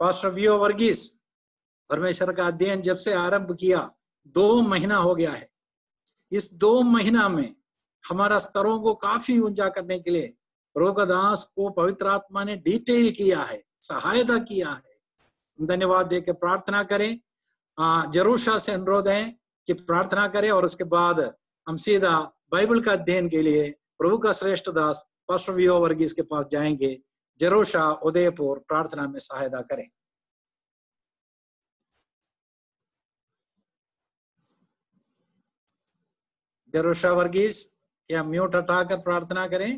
Pastor VO Varghese, परमेश्वर का अध्ययन जब से आरंभ किया 2 महीना हो गया है। इस 2 महीना में हमारा स्तरों को काफी ऊंचा करने के लिए प्रभु का दास को पवित्र आत्मा ने डिटेल किया है, सहायता किया है। धन्यवाद देकर प्रार्थना करें। जरूर से अनुरोध है कि प्रार्थना करें और उसके बाद हम सीधा बाइबल का अध्ययन के लिए प्रभु का श्रेष्ठ दास पास्टर वीओ वर्गीस के पास जाएंगे। जरूर उदयपुर प्रार्थना में सहायता करें। जरूर वर्गीस, क्या म्यूट हटाकर प्रार्थना करें?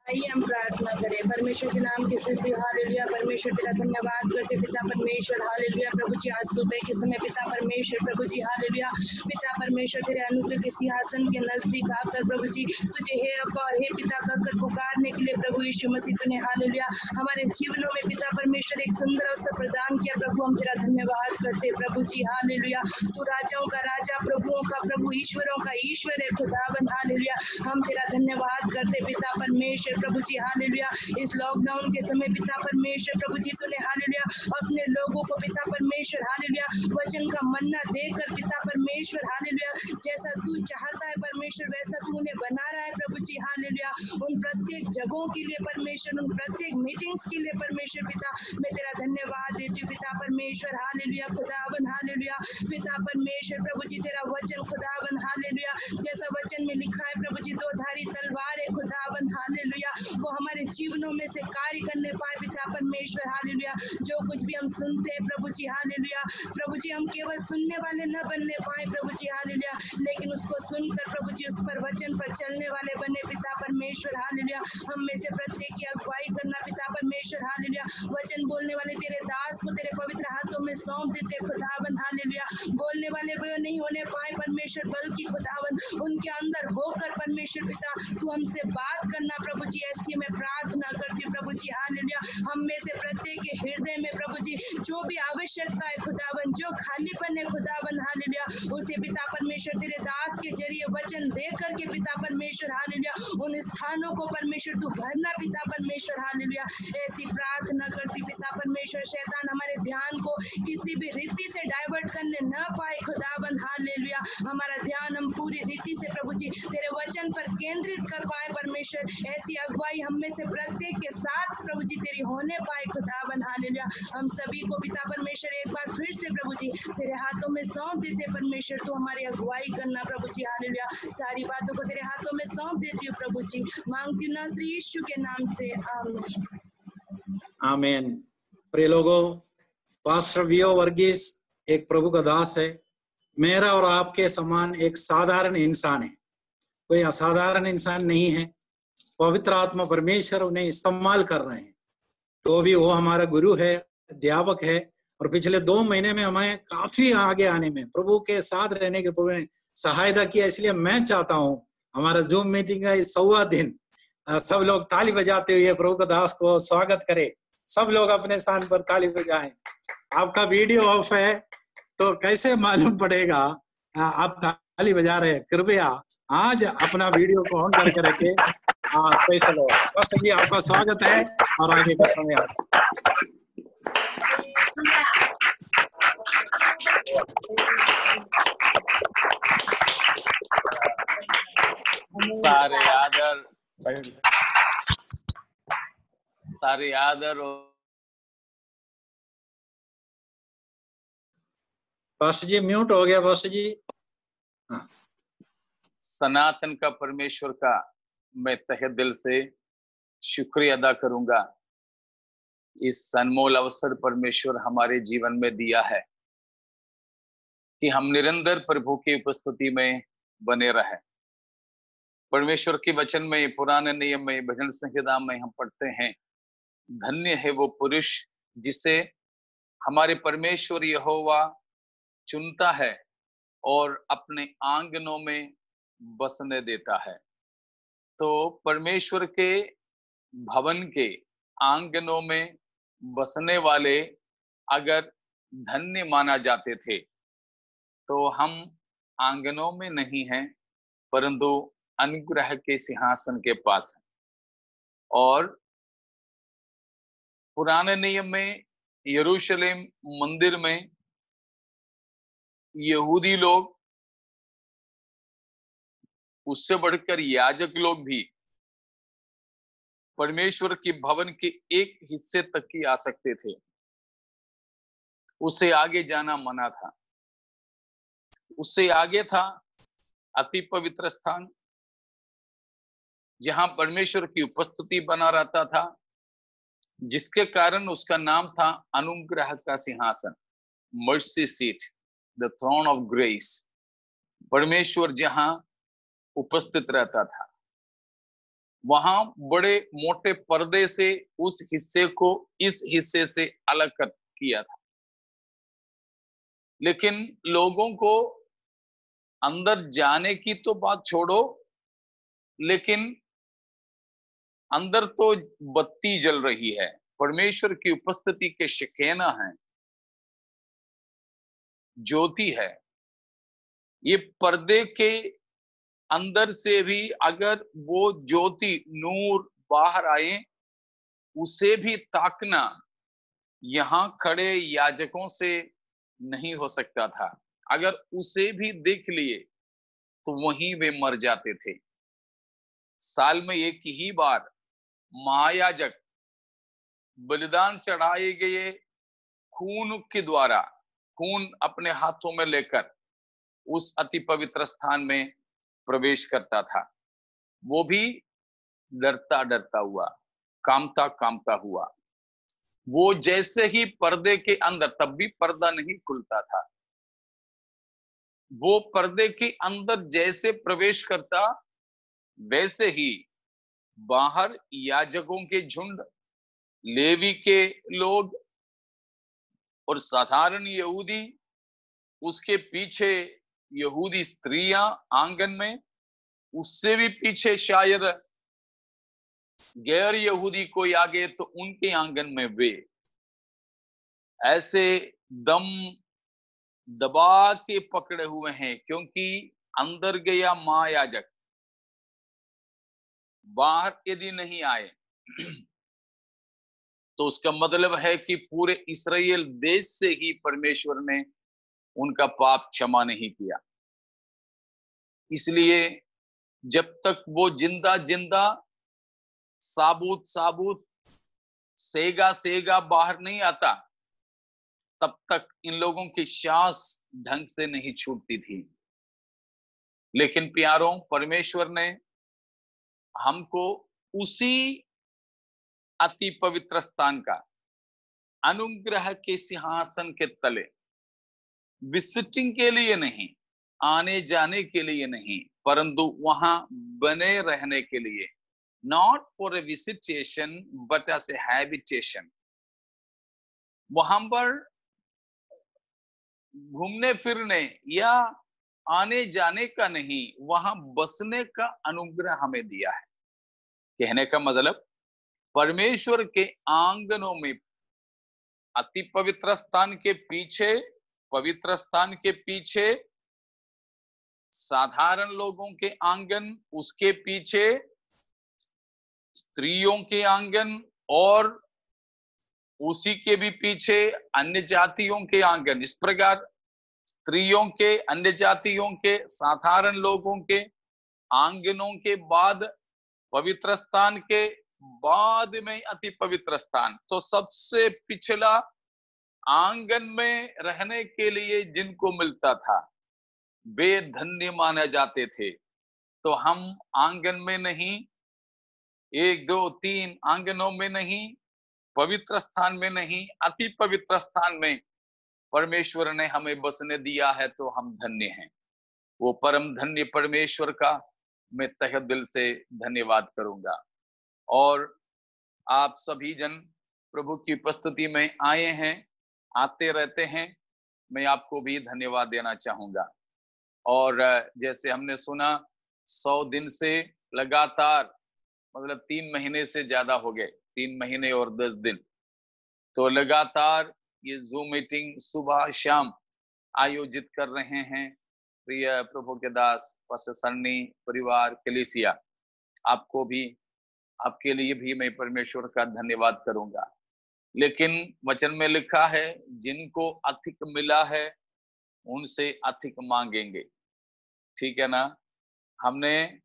आइए हम प्रार्थना करें। परमेश्वर के नाम की स्तुति, हालेलुया। परमेश्वर तेरा धन्यवाद करते पिता परमेश्वर, हालेलुया। प्रभु जी आज सुबह के समय पिता परमेश्वर, प्रभु जी हालेलुया, पिता परमेश्वर तेरे अनुग्रह के सिंहासन के नजदीक आकर प्रभु जी तुझे हे अब्बा और हे पिता कहकर पुकारने के लिए प्रभु यीशु मसीह तूने हालेलुया हमारे जीवनों में पिता परमेश्वर एक सुंदर अवसर प्रदान किया। प्रभु हम तेरा धन्यवाद करते प्रभु जी हालेलुया। तू राजाओं का राजा, प्रभुओं का प्रभु, ईश्वरों का ईश्वर है खुदावन, हालेलुया। हम तेरा धन्यवाद करते पिता परमेश्वर, प्रभु जी हालेलुया। इस लॉकडाउन के समय पिता परमेश्वर, प्रभु जी तूने हालेलुया अपने लोगों को पिता परमेश्वर हालेलुया वचन का मन्ना देकर पिता परमेश्वर हालेलुया जैसा तू चाहता है परमेश्वर वैसा तू उन्हें बना रहा है प्रभु जी हालेलुया। उन प्रत्येक जगहों के लिए परमेश्वर, उन प्रत्येक मीटिंग्स के लिए परमेश्वर पिता मैं तेरा धन्यवाद देती हूँ पिता परमेश्वर हालेलुया खुदावन, हालेलुया। पिता परमेश्वर प्रभु जी तेरा वचन खुदावन हालेलुया जैसा वचन में लिखा है प्रभु जी 2 धारी तलवार है खुदावन हालेलुया वो हमारे जीवनों में से कार्य करने पाए पिता परमेश्वर हालेलुया। जो कुछ भी हम सुनते हैं प्रभु जी हालेलुया, प्रभु जी हम केवल सुनने वाले न बनने पाए प्रभु जी हालेलुया, लेकिन उसको सुनकर प्रभु जी उस पर वचन पर चलने वाले बने पिता परमेश्वर हालेलुया। हम में से प्रत्येक की अगुवाई करना पिता परमेश्वर हालेलुया। वचन बोलने वाले तेरे दास को तेरे पवित्र हाथों में सौंप देते खुदावन हालेलुया। बोलने वाले वो नहीं होने पाए परमेश्वर, बल्कि खुदावन उनके अंदर होकर परमेश्वर पिता तू हमसे बात करना प्रभु जी, ऐसी मैं प्रार्थना करती हूँ प्रभु जी हालेलुया। हम में से प्रत्येक के हृदय में प्रभु जी जो भी आवश्यकता है खुदावन, जो खालीपन है खुदावन हालेलुया, उसे पिता परमेश्वर तेरे दास के जरिए वचन दे करके पिता परमेश्वर हालेलुया उन स्थानों को परमेश्वर तू भरना पिता परमेश्वर हालेलुया। ऐसी प्रार्थना करती पिता परमेश्वर शैतान हमारे ध्यान को किसी भी रीति से डाइवर्ट करने न पाए खुदावन हालेलुया। हमारा ध्यान हम पूरी रीति से प्रभु जी तेरे वचन पर केंद्रित कर पाए परमेश्वर। ऐसी अगुवाई हम में से प्रत्येक के साथ प्रभु जी तेरी होने पाए खुदावन हालेलुया। हम सभी को पिता परमेश्वर एक बार फिर से प्रभु जी तेरे हाथों में सौंप देते परमेश्वर, तू हमारी अगुवाई करना प्रभु जी हालेलुया। सारी बातों को तेरे हाथों में सौंप देती हूँ प्रभु जी, मांगती हूँ नासरी यीशु के नाम से, आमीन। आमीन। प्रिय लोगों, पास्टर वीओ वर्गीस एक प्रभु का दास है। मेरा और आपके समान एक साधारण इंसान है, कोई असाधारण इंसान नहीं है। पवित्र आत्मा परमेश्वर उन्हें इस्तेमाल कर रहे हैं, तो भी वो हमारा गुरु है, अध्यापक है। और पिछले 2 महीने में हमें काफी आगे आने में, प्रभु के साथ रहने के प्रभु ने सहायता किया। इसलिए मैं चाहता हूँ हमारा जूम मीटिंग का इस 1.25 दिन सब लोग ताली बजाते हुए प्रभु का दास को स्वागत करें। सब लोग अपने स्थान पर ताली बजाएं। आपका वीडियो ऑफ है तो कैसे मालूम पड़ेगा आप ताली बजा रहे हैं? कृपया आज अपना वीडियो को ऑन करके रखे। पैसा लो बस जी, आपका स्वागत है और आगे का समय आपका। सारे आदर पास्टर जी म्यूट हो गया पास्टर जी। सनातन का परमेश्वर का मैं तहे दिल से शुक्रिया अदा करूंगा। इस अनमोल अवसर परमेश्वर हमारे जीवन में दिया है कि हम निरंतर प्रभु की उपस्थिति में बने रहे। परमेश्वर के वचन में, पुराने नियम में, भजन संहिता में हम पढ़ते हैं, धन्य है वो पुरुष जिसे हमारे परमेश्वर यहोवा चुनता है और अपने आंगनों में बसने देता है। तो परमेश्वर के भवन के आंगनों में बसने वाले अगर धन्य माना जाते थे, तो हम आंगनों में नहीं हैं परंतु अनुग्रह के सिंहासन के पास हैं। और पुराने नियम में यरूशलेम मंदिर में यहूदी लोग, उससे बढ़कर याजक लोग भी परमेश्वर के भवन के एक हिस्से तक ही आ सकते थे। उससे आगे जाना मना था। उससे आगे था अति पवित्र स्थान, जहां परमेश्वर की उपस्थिति बना रहता था, जिसके कारण उसका नाम था अनुग्रह का सिंहासन, mercy seat, the throne of grace. परमेश्वर जहां उपस्थित रहता था, वहां बड़े मोटे पर्दे से उस हिस्से को इस हिस्से से अलग कर किया था। लेकिन लोगों को अंदर जाने की तो बात छोड़ो, लेकिन अंदर तो बत्ती जल रही है, परमेश्वर की उपस्थिति के शकेना है, ज्योति है। ये पर्दे के अंदर से भी अगर वो ज्योति नूर बाहर आए, उसे भी ताकना यहां खड़े याजकों से नहीं हो सकता था। अगर उसे भी देख लिए तो वहीं वे मर जाते थे। साल में एक ही बार महायाजक बलिदान चढ़ाए गए खून के द्वारा, खून अपने हाथों में लेकर उस अति पवित्र स्थान में प्रवेश करता था। वो भी डरता डरता हुआ, कामता कामता हुआ। वो जैसे ही पर्दे के अंदर, तब भी पर्दा नहीं खुलता था, वो पर्दे के अंदर जैसे प्रवेश करता, वैसे ही बाहर याजकों के झुंड, लेवी के लोग और साधारण यहूदी, उसके पीछे यहूदी स्त्रियां आंगन में, उससे भी पीछे शायद गैर यहूदी कोई आगे तो उनके आंगन में वे ऐसे दम दबा के पकड़े हुए हैं, क्योंकि अंदर गया महायाजक, बाहर यदि नहीं आए तो उसका मतलब है कि पूरे इस्राएल देश से ही परमेश्वर ने उनका पाप क्षमा नहीं किया। इसलिए जब तक वो जिंदा जिंदा, साबुत साबुत, सेगा सेगा बाहर नहीं आता, तब तक इन लोगों की सांस ढंग से नहीं छूटती थी। लेकिन प्यारों, परमेश्वर ने हमको उसी अति पवित्र स्थान का, अनुग्रह के सिंहासन के तले, विजिटिंग के लिए नहीं, आने जाने के लिए नहीं, परंतु वहां बने रहने के लिए, not for a visitation but as a habitation. वहां पर घूमने फिरने या आने जाने का नहीं, वहां बसने का अनुग्रह हमें दिया है। कहने का मतलब, परमेश्वर के आंगनों में, अति पवित्र स्थान के पीछे, पवित्र स्थान के पीछे साधारण लोगों के आंगन, उसके पीछे स्त्रियों के आंगन, और उसी के भी पीछे अन्य जातियों के आंगन। इस प्रकार स्त्रियों के, अन्य जातियों के, साधारण लोगों के आंगनों के बाद पवित्र स्थान के बाद में अति पवित्र स्थान, तो सबसे पिछला आंगन में रहने के लिए जिनको मिलता था वे धन्य माने जाते थे। तो हम आंगन में नहीं, 1 2 3 आंगनों में नहीं, पवित्र स्थान में नहीं, अति पवित्र स्थान में परमेश्वर ने हमें बसने दिया है, तो हम धन्य हैं। वो परम धन्य परमेश्वर का मैं तहे दिल से धन्यवाद करूंगा। और आप सभी जन प्रभु की उपस्थिति में आए हैं, आते रहते हैं, मैं आपको भी धन्यवाद देना चाहूंगा। और जैसे हमने सुना, 100 दिन से लगातार, मतलब 3 महीने से ज्यादा हो गए, 3 महीने और 10 दिन, तो लगातार ये जूम मीटिंग सुबह शाम आयोजित कर रहे हैं प्रिय प्रभु के दास पास्टर सन्नी, परिवार, कलीसिया। आपको भी, आपके लिए भी मैं परमेश्वर का धन्यवाद करूंगा। लेकिन वचन में लिखा है जिनको अधिक मिला है उनसे अधिक मांगेंगे। ठीक है ना। हमने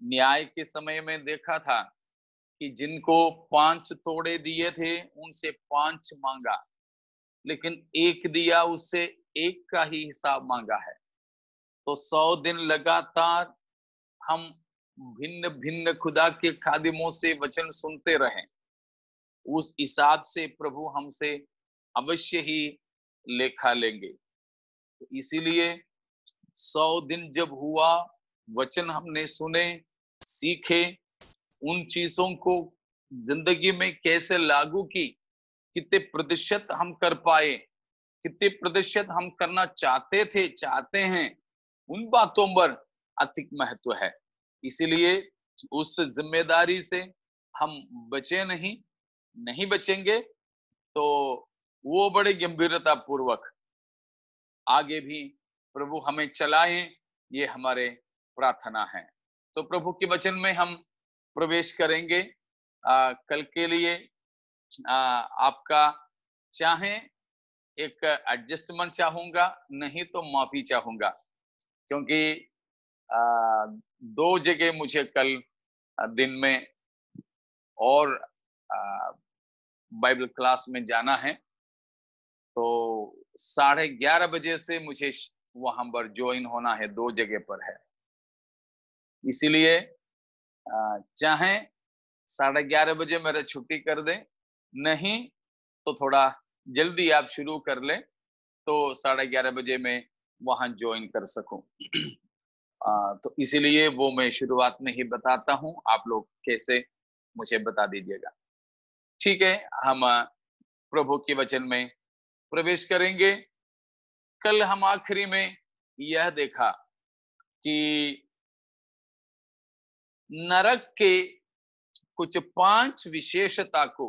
न्याय के समय में देखा था कि जिनको 5 तोड़े दिए थे उनसे 5 मांगा, लेकिन एक दिया उससे एक का ही हिसाब मांगा है। तो 100 दिन लगातार हम भिन्न भिन्न खुदा के खादिमों से वचन सुनते रहें, उस हिसाब से प्रभु हमसे अवश्य ही लेखा लेंगे। तो इसीलिए 100 दिन जब हुआ, वचन हमने सुने, सीखे, उन चीजों को जिंदगी में कैसे लागू की, कितने प्रतिशत हम कर पाए, कितने प्रतिशत हम करना चाहते हैं, उन बातों पर अधिक महत्व है। इसीलिए उस जिम्मेदारी से हम बचे नहीं बचेंगे तो वो बड़े गंभीरता पूर्वक आगे भी प्रभु हमें चलाएं, ये हमारे प्रार्थना है। तो प्रभु के वचन में हम प्रवेश करेंगे। कल के लिए आपका चाहे एक एडजस्टमेंट चाहूंगा, नहीं तो माफी चाहूंगा, क्योंकि 2 जगह मुझे कल दिन में और बाइबल क्लास में जाना है। तो 11:30 बजे से मुझे वहां पर ज्वाइन होना है, 2 जगह पर है। इसीलिए चाहे 11:30 बजे मेरा छुट्टी कर दें, नहीं तो थोड़ा जल्दी आप शुरू कर लें तो 11:30 बजे मैं वहां ज्वाइन कर सकूं। तो इसीलिए वो मैं शुरुआत में ही बताता हूं, आप लोग कैसे मुझे बता दीजिएगा। ठीक है, हम प्रभु के वचन में प्रवेश करेंगे। कल हम आखिरी में यह देखा कि नरक के कुछ 5 विशेषता को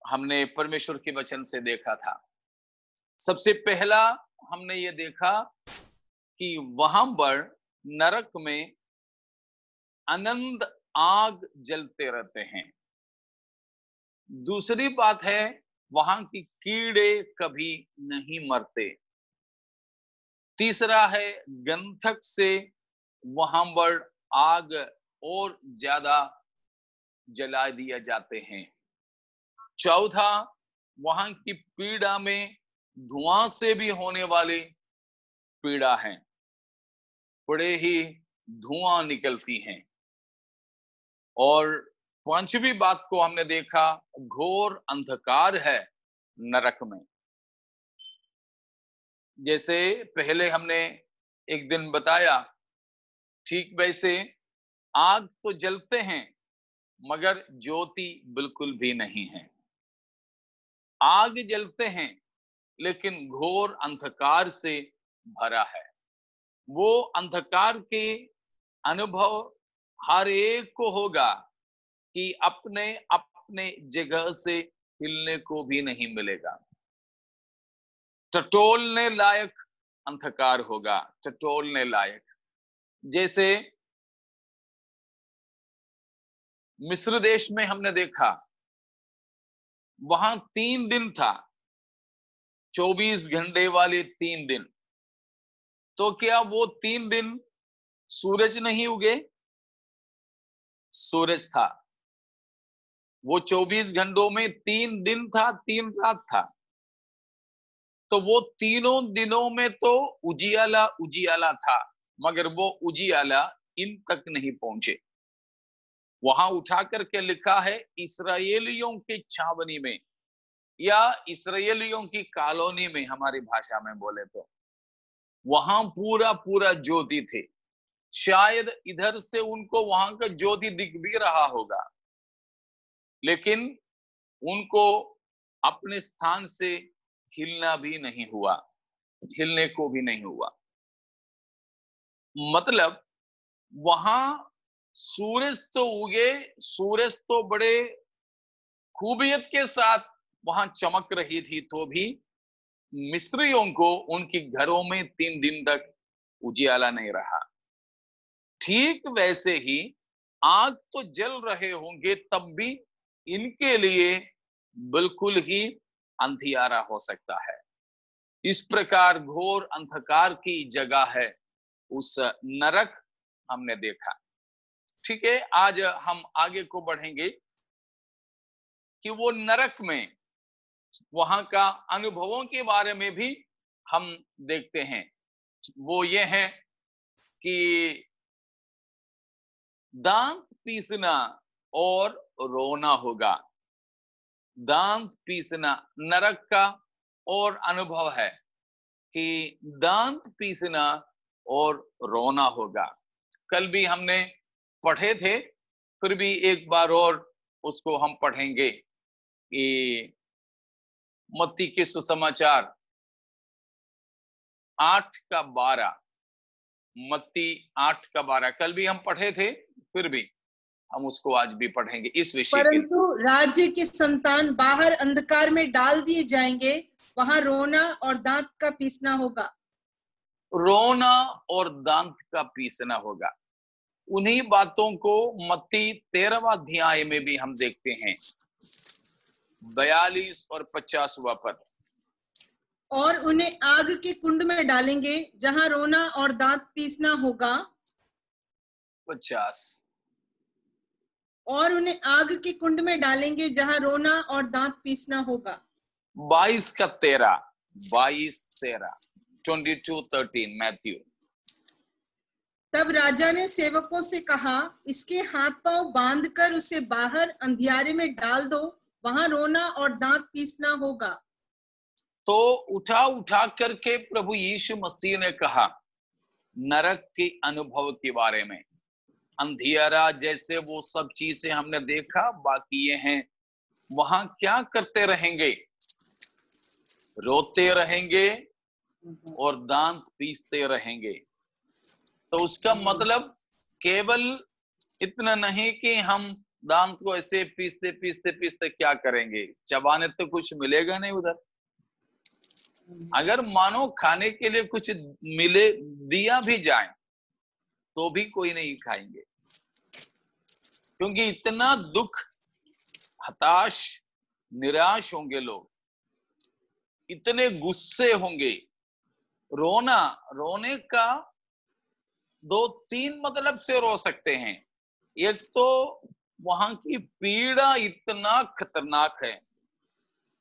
हमने परमेश्वर के वचन से देखा था। सबसे पहला हमने ये देखा कि वहां पर नरक में अनंत आग जलते रहते हैं। दूसरी बात है वहां की कीड़े कभी नहीं मरते। तीसरा है गंधक से वहां पर आग और ज्यादा जला दिया जाते हैं। चौथा, वहां की पीड़ा में धुआं से भी होने वाली पीड़ा है, बड़े ही धुआं निकलती हैं। और 5वीं बात को हमने देखा, घोर अंधकार है नरक में। जैसे पहले हमने एक दिन बताया, ठीक वैसे आग तो जलते हैं मगर ज्योति बिल्कुल भी नहीं है। आग जलते हैं लेकिन घोर अंधकार से भरा है। वो अंधकार के अनुभव हर एक को होगा कि अपने अपने जगह से हिलने को भी नहीं मिलेगा। टटोलने लायक अंधकार होगा, टटोलने लायक। जैसे मिस्र देश में हमने देखा, वहां 3 दिन था, 24 घंटे वाले 3 दिन। तो क्या वो 3 दिन सूरज नहीं उगे? सूरज था। वो 24 घंटों में 3 दिन था, 3 रात था। तो वो तीनों दिनों में तो उजियाला उजियाला था, मगर वो उजियाला इन तक नहीं पहुंचे। वहां उठा करके लिखा है इस्राएलियों के छावनी में या इस्राएलियों की कॉलोनी में, हमारी भाषा में बोले तो, वहां पूरा पूरा ज्योति थे। शायद इधर से उनको वहां का ज्योति दिख भी रहा होगा, लेकिन उनको अपने स्थान से हिलना भी नहीं हुआ, हिलने को भी नहीं हुआ। मतलब वहां सूरज तो उगे, सूरज तो बड़े खूबियत के साथ वहां चमक रही थी, तो भी मिस्रियों को उनके घरों में 3 दिन तक उजियाला नहीं रहा। ठीक वैसे ही आग तो जल रहे होंगे तब भी इनके लिए बिल्कुल ही अंधियारा हो सकता है। इस प्रकार घोर अंधकार की जगह है उस नरक हमने देखा। ठीक है, आज हम आगे को बढ़ेंगे कि वो नरक में वहां का अनुभवों के बारे में भी हम देखते हैं। वो ये है कि दांत पीसना और रोना होगा। दांत पीसना नरक का और अनुभव है कि दांत पीसना और रोना होगा। कल भी हमने पढ़े थे, फिर भी एक बार और उसको हम पढ़ेंगे कि मत्ती के सुसमाचार 8:12, मत्ती 8:12 कल भी हम पढ़े थे, फिर भी हम उसको आज भी पढ़ेंगे इस विषय के लिए। परंतु राज्य के संतान बाहर अंधकार में डाल दिए जाएंगे, वहां रोना और दांत का पीसना होगा। रोना और दांत का पीसना होगा। उन्हीं बातों को मत्ती 13वां अध्याय में भी हम देखते हैं, 42 और 50वां पद। और उन्हें आग के कुंड में डालेंगे, जहां रोना और दांत पीसना होगा। 50 और उन्हें आग के कुंड में डालेंगे, जहां रोना और दांत पीसना होगा। 22 का 13, 22:13 मैथ्यू। तब राजा ने सेवकों से कहा, इसके हाथ पांव बांधकर उसे बाहर अंधियारे में डाल दो, वहां रोना और दांत पीसना होगा। तो उठा उठा करके प्रभु यीशु मसीह ने कहा नरक के अनुभव के बारे में। अंधियारा जैसे वो सब चीजें हमने देखा, बाकी ये हैं वहां क्या करते रहेंगे? रोते रहेंगे और दांत पीसते रहेंगे। तो उसका मतलब केवल इतना नहीं कि हम दांत को ऐसे पीसते पीसते पीसते क्या करेंगे, चबाने तो कुछ मिलेगा नहीं उधर। अगर मानो खाने के लिए कुछ मिले, दिया भी जाए, तो भी कोई नहीं खाएंगे, क्योंकि इतना दुख, हताश, निराश होंगे लोग, इतने गुस्से होंगे। रोने का 2-3 मतलब से रो सकते हैं। एक तो वहां की पीड़ा इतना खतरनाक है,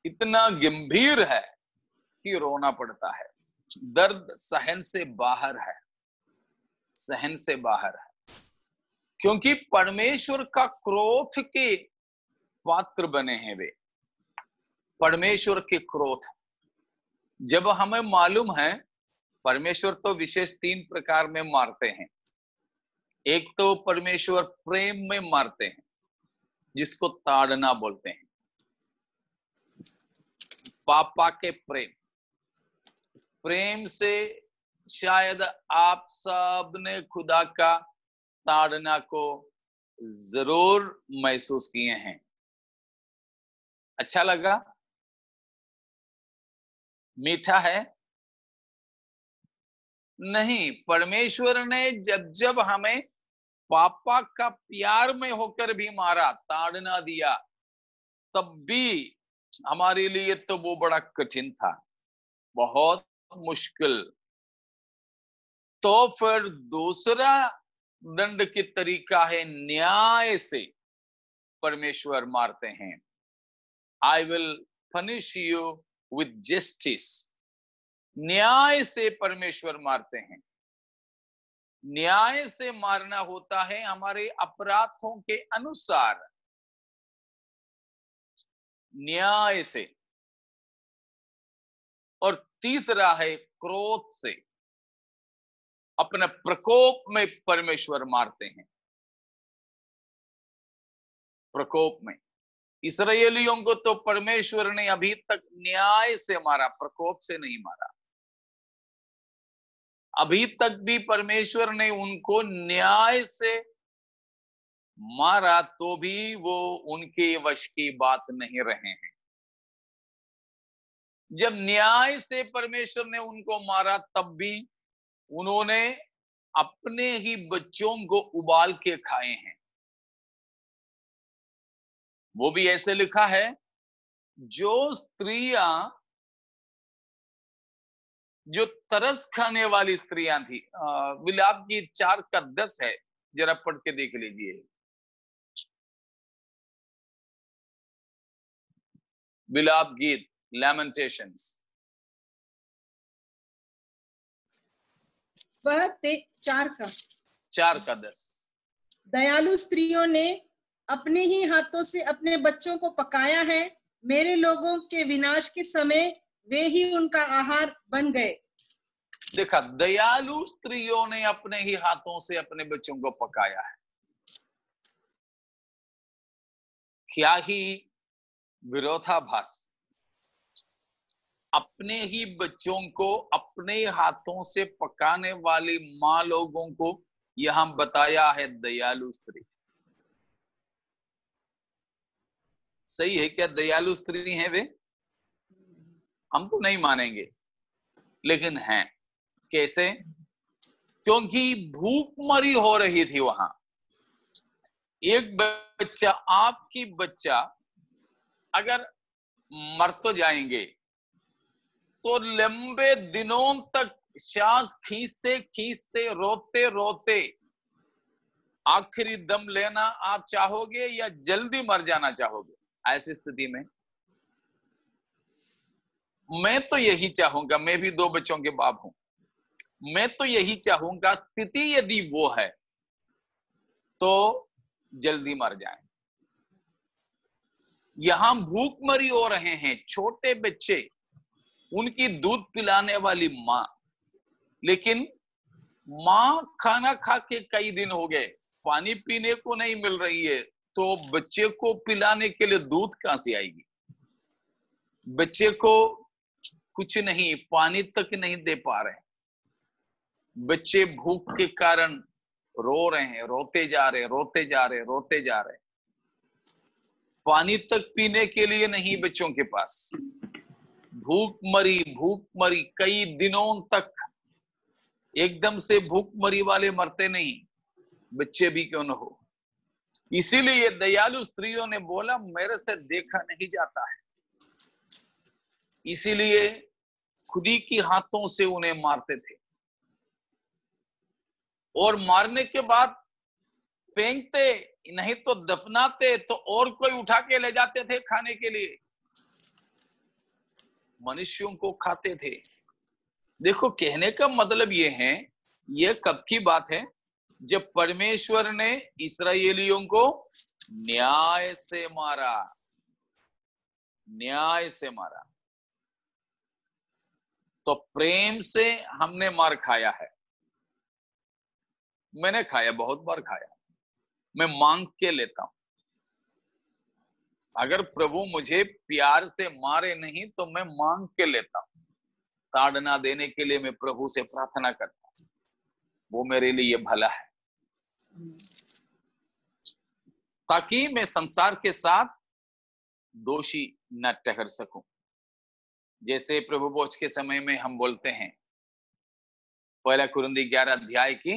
इतना गंभीर है कि रोना पड़ता है। दर्द सहन से बाहर है, सहन से बाहर है, क्योंकि परमेश्वर का क्रोध के पात्र बने हैं वे। परमेश्वर के क्रोध, जब हमें मालूम है परमेश्वर तो विशेष 3 प्रकार में मारते हैं। एक तो परमेश्वर प्रेम में मारते हैं, जिसको ताड़ना बोलते हैं। पापा के प्रेम से शायद आप सब ने खुदा का ताड़ना को जरूर महसूस किए हैं। अच्छा लगा? मीठा है? नहीं, परमेश्वर ने जब जब हमें पापा का प्यार में होकर भी मारा, ताड़ना दिया, तब भी हमारे लिए तो वो बड़ा कठिन था, बहुत मुश्किल। तो फिर दूसरा दंड की तरीका है न्याय से परमेश्वर मारते हैं। I will punish you with justice. न्याय से परमेश्वर मारते हैं। न्याय से मारना होता है हमारे अपराधों के अनुसार, न्याय से। और तीसरा है क्रोध से, अपने प्रकोप में परमेश्वर मारते हैं। प्रकोप में इस्राएलियों को तो परमेश्वर ने अभी तक न्याय से मारा, प्रकोप से नहीं मारा। अभी तक भी परमेश्वर ने उनको न्याय से मारा, तो भी वो उनके वश की बात नहीं रहे हैं। जब न्याय से परमेश्वर ने उनको मारा, तब भी उन्होंने अपने ही बच्चों को उबाल के खाए हैं। वो भी ऐसे लिखा है, जो स्त्रियां, जो तरस खाने वाली स्त्रियां थी, विलाप गीत 4:10 है, जरा पढ़ के देख लीजिए। विलाप गीत, लैमेंटेशंस। वह 4:10। दयालु स्त्रियों ने अपने ही हाथों से अपने बच्चों को पकाया है, मेरे लोगों के विनाश के समय वे ही उनका आहार बन गए। देखा, दयालु स्त्रियों ने अपने ही हाथों से अपने बच्चों को पकाया है। क्या ही विरोधाभास, अपने ही बच्चों को अपने हाथों से पकाने वाली माँ लोगों को यहां बताया है दयालु स्त्री। सही है क्या दयालु स्त्री हैं वे? हम तो नहीं मानेंगे, लेकिन हैं। कैसे? क्योंकि भूखमरी हो रही थी वहां। एक बच्चा, आपकी बच्चा अगर मर तो जाएंगे तो लंबे दिनों तक श्वास खींचते खींचते, रोते रोते आखिरी दम लेना आप चाहोगे या जल्दी मर जाना चाहोगे? ऐसी स्थिति में मैं तो यही चाहूंगा, मैं भी 2 बच्चों के बाप हूं, मैं तो यही चाहूंगा स्थिति यदि वो है तो जल्दी मर जाए। यहां भूखमरी हो रहे हैं छोटे बच्चे, उनकी दूध पिलाने वाली मां, लेकिन मां खाना खा के कई दिन हो गए, पानी पीने को नहीं मिल रही है, तो बच्चे को पिलाने के लिए दूध कहां से आएगी? बच्चे को कुछ नहीं, पानी तक नहीं दे पा रहे। बच्चे भूख के कारण रो रहे हैं, रोते जा रहे, रोते जा रहे, रोते जा रहे। पानी तक पीने के लिए नहीं बच्चों के पास। भूखमरी कई दिनों तक। एकदम से भूखमरी वाले मरते नहीं, बच्चे भी क्यों न हो। इसीलिए दयालु स्त्रियों ने बोला, मेरे से देखा नहीं जाता है, इसीलिए खुदी की हाथों से उन्हें मारते थे, और मारने के बाद फेंकते नहीं तो दफनाते, तो और कोई उठा के ले जाते थे खाने के लिए, मनुष्यों को खाते थे। देखो, कहने का मतलब ये है, ये कब की बात है? जब परमेश्वर ने इस्राएलियों को न्याय से मारा, न्याय से मारा। तो प्रेम से हमने मार खाया है। मैंने खाया, बहुत बार खाया। मैं मांग के लेता हूं। अगर प्रभु मुझे प्यार से मारे नहीं तो मैं मांग के लेता हूं। ताड़ना देने के लिए मैं प्रभु से प्रार्थना करता हूं, वो मेरे लिए भला है, ताकि मैं संसार के साथ दोषी न ठहर सकूं। जैसे प्रभु भोज के समय में हम बोलते हैं, 1 कुरिन्थी 11 अध्याय की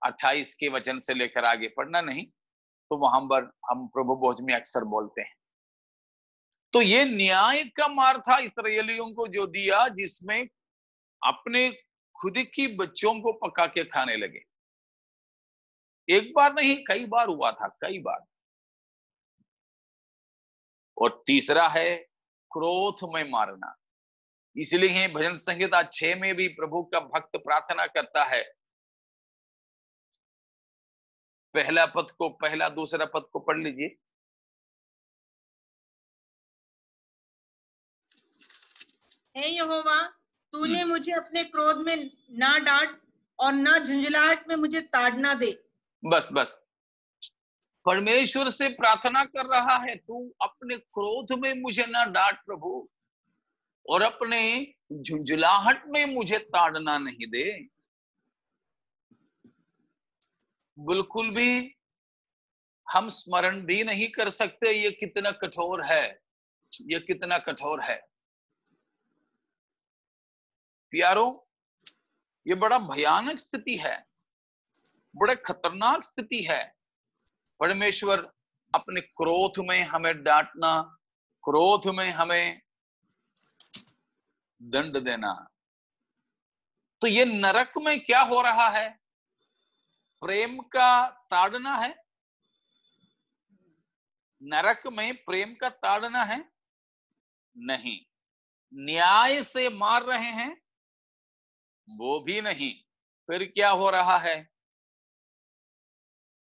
28 के वचन से लेकर आगे पढ़ना नहीं, तो वहां पर हम प्रभु भोज में अक्सर बोलते हैं। तो ये न्याय का मार था इस्राएलियों को जो दिया, जिसमें अपने खुद की बच्चों को पका के खाने लगे। एक बार नहीं, कई बार हुआ था, कई बार। और तीसरा है क्रोध में मारना। इसलिए भजन संहिता 6 में भी प्रभु का भक्त प्रार्थना करता है, पहला पद को, पहला दूसरा पद को पढ़ लीजिए। हे यहोवा, तूने मुझे अपने क्रोध में ना डांट और ना झुंझलाहट में मुझे ताड़ना दे। बस परमेश्वर से प्रार्थना कर रहा है, तू अपने क्रोध में मुझे ना डांट प्रभु, और अपने झुंझलाहट में मुझे ताड़ना नहीं दे। बिल्कुल भी हम स्मरण भी नहीं कर सकते ये कितना कठोर है, ये कितना कठोर है। प्यारो, ये बड़ा भयानक स्थिति है, बड़ा खतरनाक स्थिति है। परमेश्वर अपने क्रोध में हमें डांटना, क्रोध में हमें दंड देना। तो ये नरक में क्या हो रहा है? प्रेम का ताड़ना है। नरक में प्रेम का ताड़ना है? नहीं। न्याय से मार रहे हैं? वो भी नहीं। फिर क्या हो रहा है?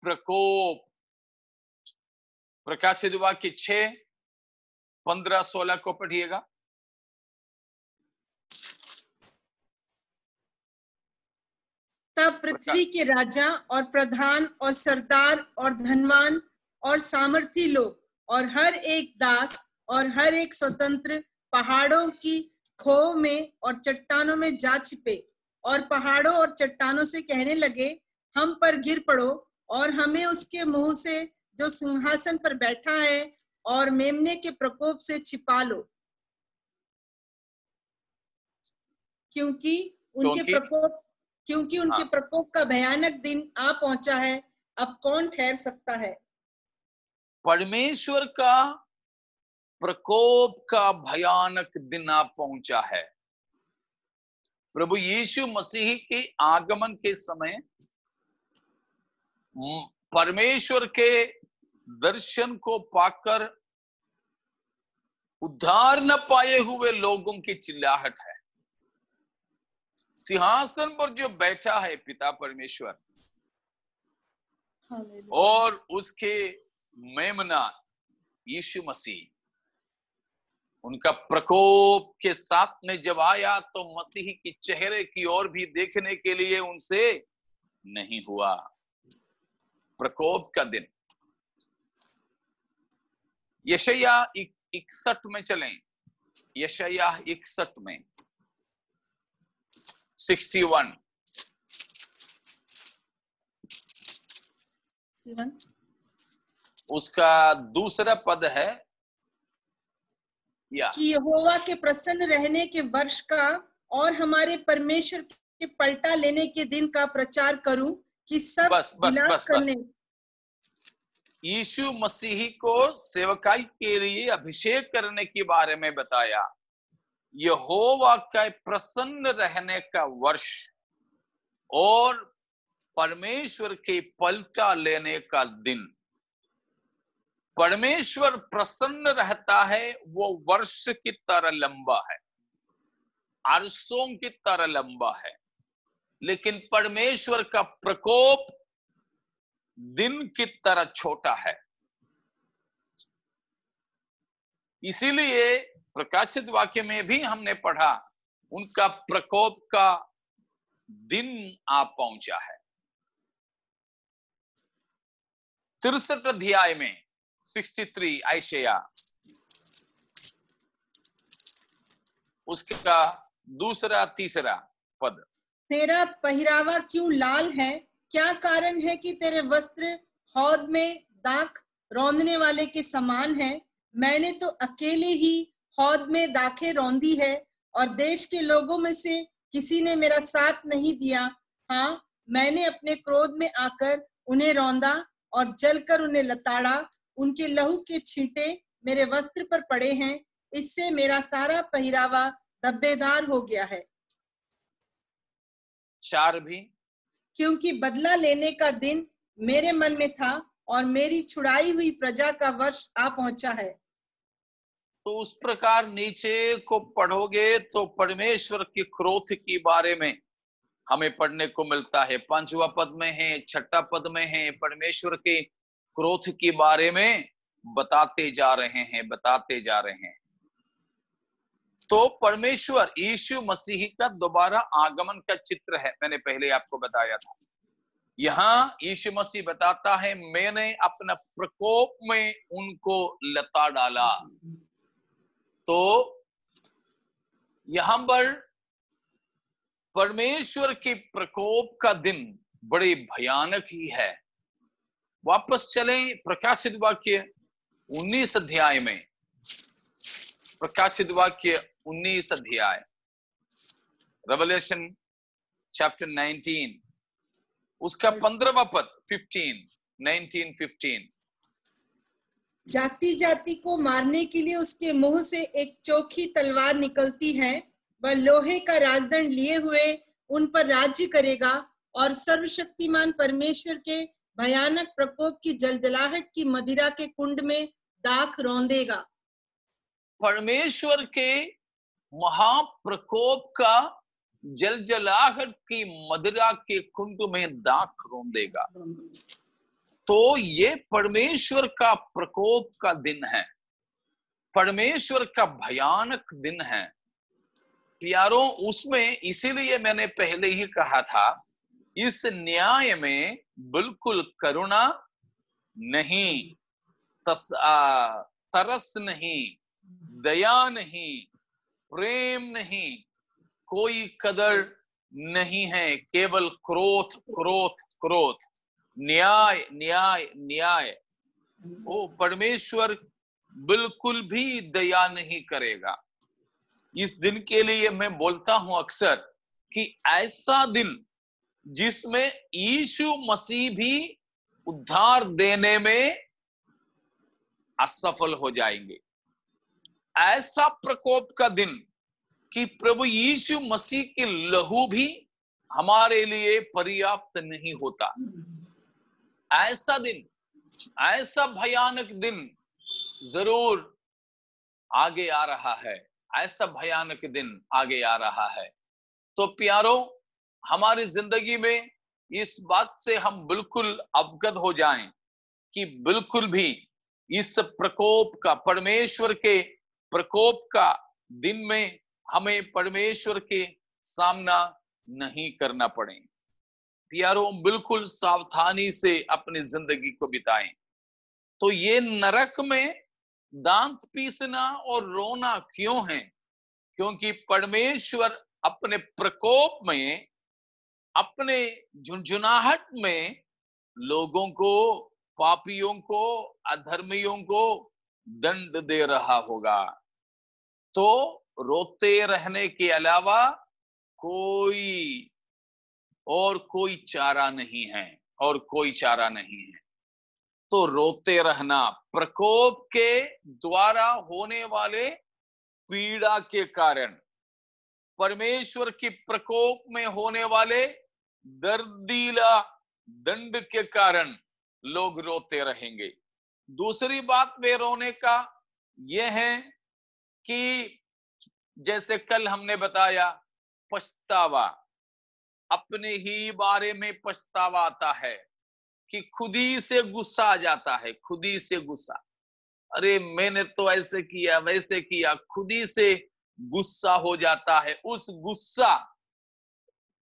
प्रकोप। प्रकाशित वाक्य 6:15-16 को पढ़िएगा। तब पृथ्वी के राजा और प्रधान और सरदार और धनवान और सामर्थी लोग और हर एक दास और हर एक स्वतंत्र पहाड़ों की खो में और चट्टानों में जा छिपे और पहाड़ों और चट्टानों से कहने लगे, हम पर गिर पड़ो और हमें उसके मुंह से जो सिंहासन पर बैठा है और मेमने के प्रकोप से छिपा लो, क्योंकि उनके प्रकोप का भयानक दिन आ पहुंचा है। अब कौन ठहर सकता है? परमेश्वर का प्रकोप का भयानक दिन आ पहुंचा है। प्रभु यीशु मसीह के आगमन के समय परमेश्वर के दर्शन को पाकर उद्धार न पाए हुए लोगों की चिल्लाहट है। सिंहासन पर जो बैठा है पिता परमेश्वर और उसके मेमना यीशु मसीह, उनका प्रकोप के साथ में जब आया तो मसीह की चेहरे की ओर भी देखने के लिए उनसे नहीं हुआ। प्रकोप का दिन। यशायाह 61 में चलें। यशायाह 61 में 61 उसका दूसरा पद है कि यहोवा के प्रसन्न रहने के वर्ष का और हमारे परमेश्वर के पलटा लेने के दिन का प्रचार करूं कि सब बस यीशु मसीह को सेवकाई के लिए अभिषेक करने के बारे में बताया। यहोवा का प्रसन्न रहने का वर्ष और परमेश्वर के पलटा लेने का दिन। परमेश्वर प्रसन्न रहता है, वो वर्ष की तरह लंबा है, अरसों की तरह लंबा है, लेकिन परमेश्वर का प्रकोप दिन की तरह छोटा है। इसीलिए प्रकाशित वाक्य में भी हमने पढ़ा, उनका प्रकोप का दिन आ पहुंचा है। 63 अध्याय में 63 आयशया उसका दूसरा तीसरा पद। तेरा पहरावा क्यों लाल है? क्या कारण है कि तेरे वस्त्र हौद में दाख रौंदने वाले के समान है? मैंने तो अकेले ही हौद में दाखें रौंदी है और देश के लोगों में से किसी ने मेरा साथ नहीं दिया। हाँ, मैंने अपने क्रोध में आकर उन्हें रौंदा और जलकर उन्हें लताड़ा। उनके लहू के छींटे मेरे वस्त्र पर पड़े हैं, इससे मेरा सारा पहरावा धब्बेदार हो गया है। 4 भी, क्योंकि बदला लेने का दिन मेरे मन में था और मेरी छुड़ाई हुई प्रजा का वर्ष आ पहुंचा है। तो उस प्रकार नीचे को पढ़ोगे तो परमेश्वर के क्रोध के बारे में हमें पढ़ने को मिलता है। 5वां पद में है, 6ठा पद में है, परमेश्वर के क्रोध के बारे में बताते जा रहे हैं। तो परमेश्वर यीशु मसीह का दोबारा आगमन का चित्र है। मैंने पहले आपको बताया था। यहाँ यीशु मसीह बताता है, मैंने अपना प्रकोप में उनको लता डाला। तो यहां पर परमेश्वर के प्रकोप का दिन बड़े भयानक ही है। वापस चलें प्रकाशित वाक्य 19 अध्याय में। प्रकाशित वाक्य 19 अध्याय, रेवलेशन चैप्टर 19 उसका 15वां पद 15। जाति जाति को मारने के लिए उसके मुंह से एक चोखी तलवार निकलती है। वह लोहे का राजदंड लिए हुए उन पर राज्य करेगा और सर्वशक्तिमान परमेश्वर के भयानक प्रकोप की जलजलाहट की मदिरा के कुंड में दाख रौंदेगा। परमेश्वर के महाप्रकोप का जलजलाहट की मदिरा के कुंड में दाख रौंदेगा। तो ये परमेश्वर का प्रकोप का दिन है, परमेश्वर का भयानक दिन है प्यारों। उसमें इसीलिए मैंने पहले ही कहा था, इस न्याय में बिल्कुल करुणा नहीं, तरस नहीं, दया नहीं, प्रेम नहीं, कोई कदर नहीं है, केवल क्रोध क्रोध क्रोध, न्याय न्याय न्याय। वो परमेश्वर बिल्कुल भी दया नहीं करेगा। इस दिन के लिए मैं बोलता हूं अक्सर कि ऐसा दिन जिसमें यीशु मसीह भी उद्धार देने में असफल हो जाएंगे, ऐसा प्रकोप का दिन कि प्रभु यीशु मसीह के लहू भी हमारे लिए पर्याप्त नहीं होता। ऐसा दिन, ऐसा भयानक दिन जरूर आगे आ रहा है, ऐसा भयानक दिन आगे आ रहा है। तो प्यारों, हमारी जिंदगी में इस बात से हम बिल्कुल अवगत हो जाएं कि बिल्कुल भी इस प्रकोप का, परमेश्वर के प्रकोप का दिन में हमें परमेश्वर के सामना नहीं करना पड़े। प्यारों, बिल्कुल सावधानी से अपनी जिंदगी को बिताएं। तो ये नरक में दांत पीसना और रोना क्यों है? क्योंकि परमेश्वर अपने प्रकोप में, अपने झुंझुनाहट में लोगों को, पापियों को, अधर्मियों को दंड दे रहा होगा। तो रोते रहने के अलावा कोई चारा नहीं है, और कोई चारा नहीं है। तो रोते रहना, प्रकोप के द्वारा होने वाले पीड़ा के कारण, परमेश्वर की प्रकोप में होने वाले दर्दीला दंड के कारण लोग रोते रहेंगे। दूसरी बात वे रोने का यह है कि जैसे कल हमने बताया, पछतावा, अपने ही बारे में पछतावा आता है कि खुद ही से गुस्सा आ जाता है, खुद ही से गुस्सा, अरे मैंने तो ऐसे किया वैसे किया, खुद ही से गुस्सा हो जाता है। उस गुस्सा,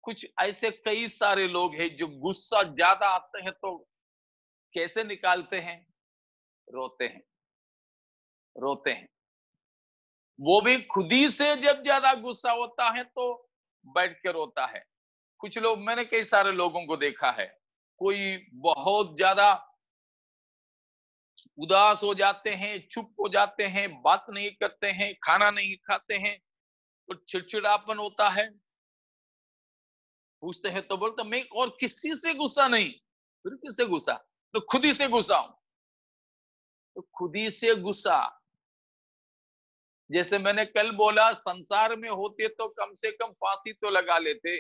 कुछ ऐसे कई सारे लोग हैं जो गुस्सा ज्यादा आते हैं तो कैसे निकालते हैं? रोते हैं, रोते हैं। वो भी खुद ही से जब ज्यादा गुस्सा होता है तो बैठ के रोता है। कुछ लोग, मैंने कई सारे लोगों को देखा है, कोई बहुत ज्यादा उदास हो जाते हैं, चुप हो जाते हैं, बात नहीं करते हैं, खाना नहीं खाते हैं, तो चिड़चिड़ापन होता है। पूछते हैं तो बोलते मैं और किसी से गुस्सा नहीं। फिर किससे गुस्सा? तो खुद ही से गुस्सा हूं। तो खुद ही से गुस्सा, जैसे मैंने कल बोला, संसार में होते तो कम से कम फांसी तो लगा लेते,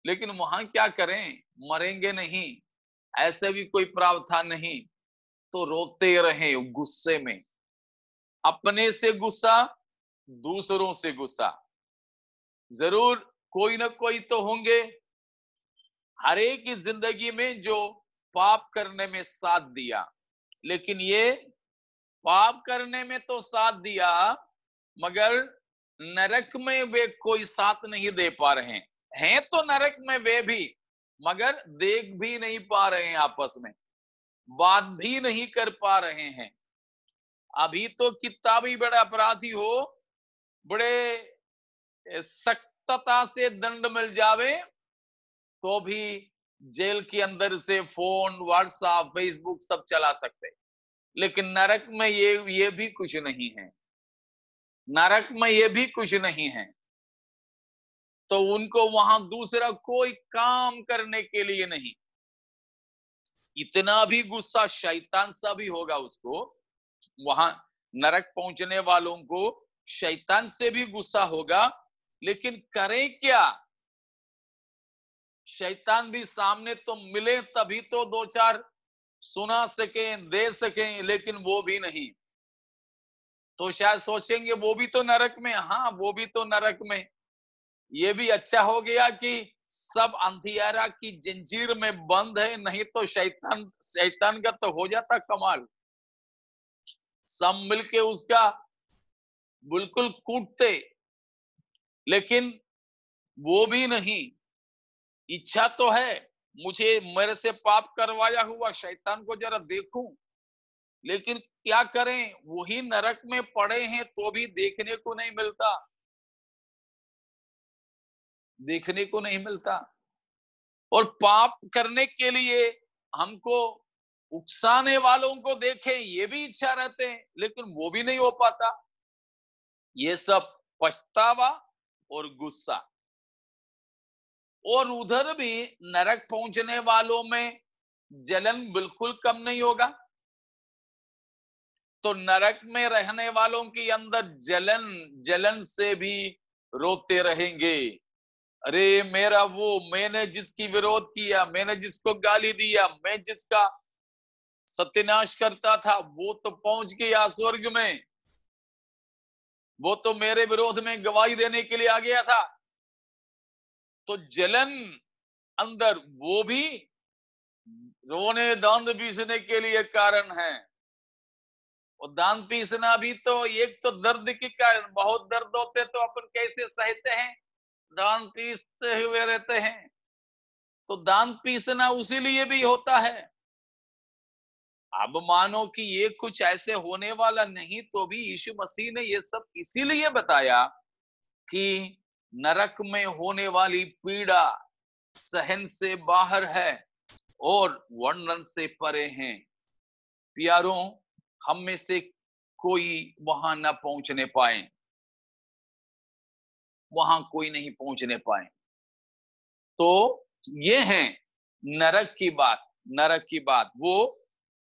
लेकिन वहां क्या करें, मरेंगे नहीं, ऐसे भी कोई प्रावधान नहीं। तो रोते रहे गुस्से में, अपने से गुस्सा, दूसरों से गुस्सा। जरूर कोई ना कोई तो होंगे हर एक की जिंदगी में जो पाप करने में साथ दिया, लेकिन ये पाप करने में तो साथ दिया मगर नरक में वे कोई साथ नहीं दे पा रहे हैं। तो नरक में वे भी, मगर देख भी नहीं पा रहे हैं, आपस में बात भी नहीं कर पा रहे हैं। अभी तो कितना भी बड़ा अपराधी हो, बड़े सख्तता से दंड मिल जावे तो भी जेल के अंदर से फोन, व्हाट्सएप, फेसबुक सब चला सकते, लेकिन नरक में ये भी कुछ नहीं है। नरक में ये भी कुछ नहीं है। तो उनको वहां दूसरा कोई काम करने के लिए नहीं। इतना भी गुस्सा शैतान सा भी होगा उसको, वहां नरक पहुंचने वालों को शैतान से भी गुस्सा होगा, लेकिन करें क्या? शैतान भी सामने तो मिले तभी तो दो चार सुना सकें, दे सकें, लेकिन वो भी नहीं। तो शायद सोचेंगे वो भी तो नरक में। हाँ, वो भी तो नरक में। ये भी अच्छा हो गया कि सब अंधियारा की जंजीर में बंद है, नहीं तो शैतान का तो हो जाता कमाल। सब मिलके उसका बिल्कुल कूटते, लेकिन वो भी नहीं। इच्छा तो है मुझे मेरे से पाप करवाया हुआ शैतान को जरा देखूं, लेकिन क्या करें, वही नरक में पड़े हैं तो भी देखने को नहीं मिलता, देखने को नहीं मिलता। और पाप करने के लिए हमको उकसाने वालों को देखें, ये भी इच्छा रहते हैं, लेकिन वो भी नहीं हो पाता। ये सब पछतावा और गुस्सा। और उधर भी नरक पहुंचने वालों में जलन बिल्कुल कम नहीं होगा। तो नरक में रहने वालों के अंदर जलन से भी रोते रहेंगे। अरे मेरा वो, मैंने जिसकी विरोध किया, मैंने जिसको गाली दिया, मैं जिसका सत्यानाश करता था, वो तो पहुंच गया स्वर्ग में, वो तो मेरे विरोध में गवाही देने के लिए आ गया था। तो जलन अंदर, वो भी रोने दांत पीसने के लिए कारण है। और दांत पीसना भी तो एक तो दर्द के कारण, बहुत दर्द होते तो अपन कैसे सहते हैं, दांत पीसते हुए रहते हैं। तो दांत पीसना उसी लिए भी होता है। अब मानो कि ये कुछ ऐसे होने वाला नहीं, तो भी यीशु मसीह ने ये सब इसीलिए बताया कि नरक में होने वाली पीड़ा सहन से बाहर है और वर्णन से परे हैं। प्यारों, हम में से कोई वहां ना पहुंचने पाए, वहां कोई नहीं पहुंचने पाए। तो ये है नरक की बात। नरक की बात वो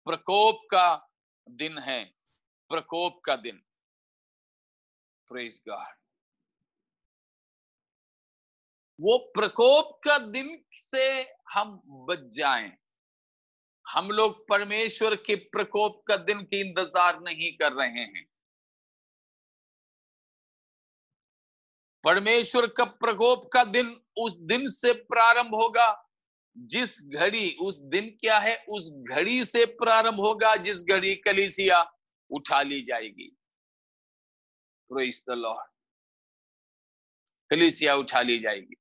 प्रकोप का दिन है, प्रकोप का दिन। Praise God. वो प्रकोप का दिन से हम बच जाएं। हम लोग परमेश्वर के प्रकोप का दिन की इंतजार नहीं कर रहे हैं। परमेश्वर का प्रकोप का दिन उस दिन से प्रारंभ होगा जिस घड़ी, उस दिन क्या है, उस घड़ी से प्रारंभ होगा जिस घड़ी कलीसिया उठा ली जाएगी। Praise the Lord. कलीसिया उठा ली जाएगी।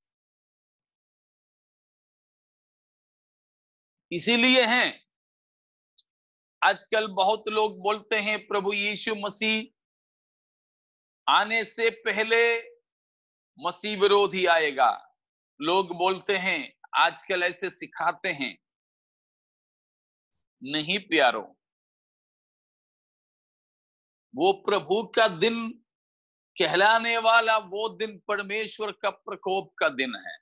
इसीलिए हैं आजकल बहुत लोग बोलते हैं प्रभु यीशु मसीह आने से पहले मसीह विरोधी आएगा। लोग बोलते हैं, आजकल ऐसे सिखाते हैं। नहीं प्यारो, वो प्रभु का दिन कहलाने वाला वो दिन परमेश्वर का प्रकोप का दिन है।